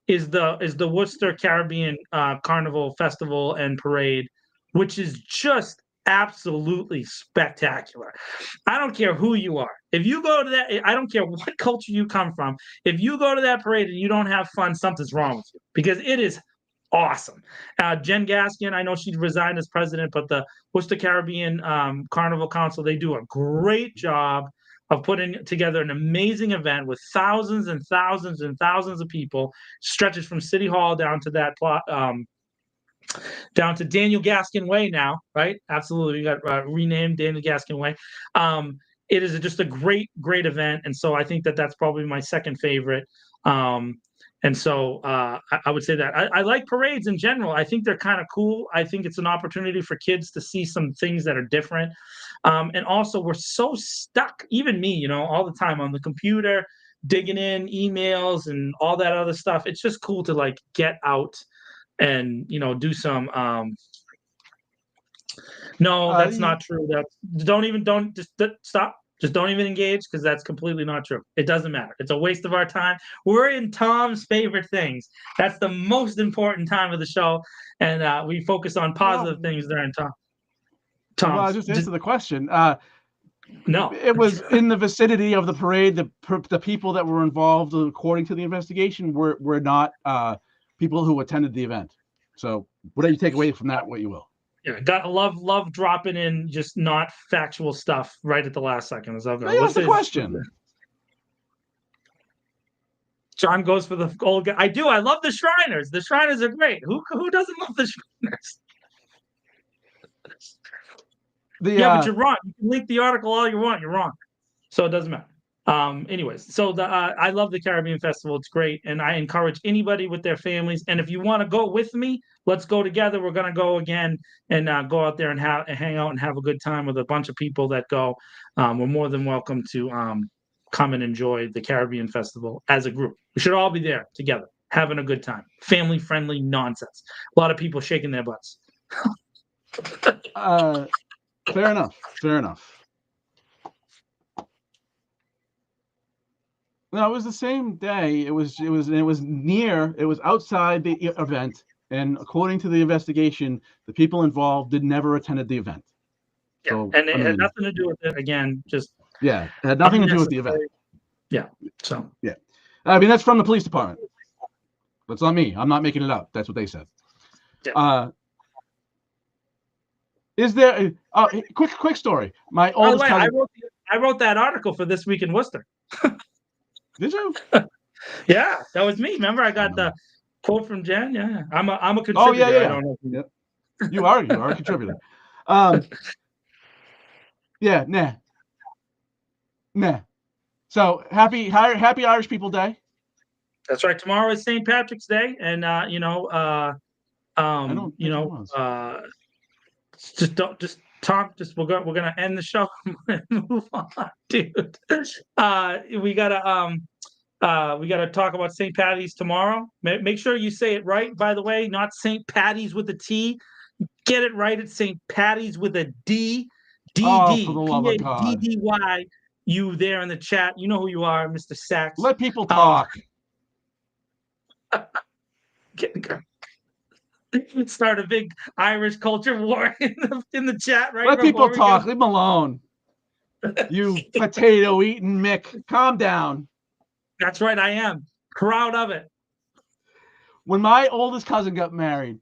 is the Worcester Caribbean Carnival Festival and Parade, which is just absolutely spectacular. I don't care who you are. If you go to that, I don't care what culture you come from. If you go to that parade and you don't have fun, something's wrong with you, because it is awesome. Jen Gaskin, I know she resigned as president, but the Worcester Caribbean Carnival Council, they do a great job of putting together an amazing event with thousands and thousands and thousands of people. Stretches from City Hall down to that plot. Down to Daniel Gaskin Way now, right? Absolutely. We got renamed Daniel Gaskin Way. It is just a great, great event. And so I think that's probably my second favorite. And so I would say that I like parades in general. I think they're kind of cool. I think it's an opportunity for kids to see some things that are different. And also we're so stuck, even me, all the time on the computer, digging in emails and all that other stuff. It's just cool to get out and do some no, that's not true. Stop. Just don't even engage, because that's completely not true. It doesn't matter. It's a waste of our time. We're in Tom's favorite things. That's the most important time of the show, and we focus on positive things during Tom. Well, I just answered the question. No, it was in the vicinity of the parade. The people that were involved, according to the investigation, were not people who attended the event. So whatever you take away from that, what you will. Yeah, got love dropping in just not factual stuff right at the last second. It's okay. Hey, that's the question. John goes for the old guy. I do. I love the Shriners. The Shriners are great. Who doesn't love the Shriners? Yeah, but you're wrong. You can link the article all you want. You're wrong. So it doesn't matter. Anyways, so I love the Caribbean Festival. It's great, and I encourage anybody with their families. And if you want to go with me, let's go together. We're gonna go again and go out there and hang out and have a good time with a bunch of people that go. We're more than welcome to come and enjoy the Caribbean Festival as a group. We should all be there together, having a good time. Family friendly nonsense. A lot of people shaking their butts. Fair enough. Fair enough. No, it was the same day. It was outside the event, and according to the investigation, the people involved never attended the event. Yeah, so, and it had nothing to do with it. Again, just it had nothing to do with the event. Yeah. So yeah, I mean that's from the police department. That's not me. I'm not making it up. That's what they said. Yeah. Is there quick story? My oldest cousin. I wrote that article for This Week in Worcester. Did you? Yeah, that was me. Remember, I got the quote from Jen. Yeah, I'm a contributor. Oh yeah. I don't know. Yep. You are a contributor. Yeah, nah. So happy Irish People Day. That's right. Tomorrow is St. Patrick's Day, and we're gonna end the show and move on, dude. We gotta talk about St. Patty's tomorrow. Make sure you say it right, by the way, not St. Patty's with a T. Get it right. It's St. Patty's with a D. Oh, for the love of God. P-A-D-D-Y. You there in the chat. You know who you are, Mr. Sachs. Let people talk. Start a big Irish culture war in the chat, right? Let people talk. Leave them alone. You potato eating Mick. Calm down. That's right. I am proud of it. When my oldest cousin got married,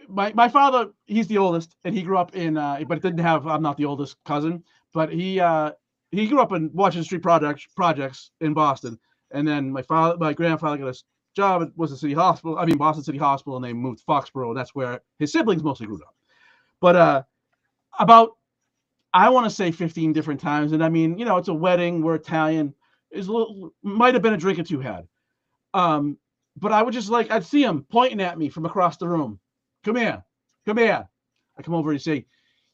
my father, he's the oldest, and he grew up in, but it didn't have. I'm not the oldest cousin, but he grew up in Washington Street projects in Boston, and then my grandfather got a job at Boston City Hospital, and they moved to Foxborough, and that's where his siblings mostly grew up. But about, I want to say 15 different times, and I mean, it's a wedding, we're Italian, might have been a drink or two had. But I would just I'd see him pointing at me from across the room. Come here. I come over and say,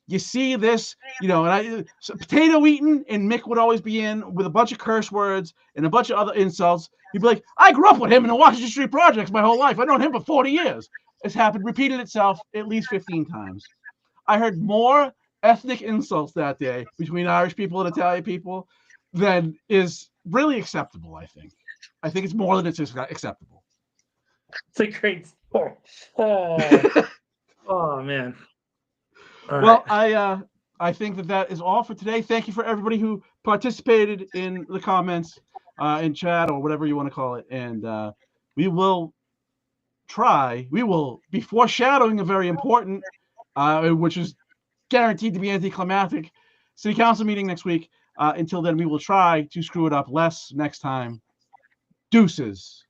you see this, and potato eating, and Mick would always be in with a bunch of curse words and a bunch of other insults. He'd be like, I grew up with him in the Washington Street projects my whole life. I've known him for 40 years. It's repeated itself at least 15 times. I heard more ethnic insults that day between Irish people and Italian people than is really acceptable, I think. I think it's more than it's acceptable. It's a great story. Oh man. All well, right. I think that is all for today. Thank you for everybody who participated in the comments, in chat, or whatever you want to call it. And we will be foreshadowing a very important, which is guaranteed to be anticlimactic, city council meeting next week. Until then, we will try to screw it up less next time. Deuces.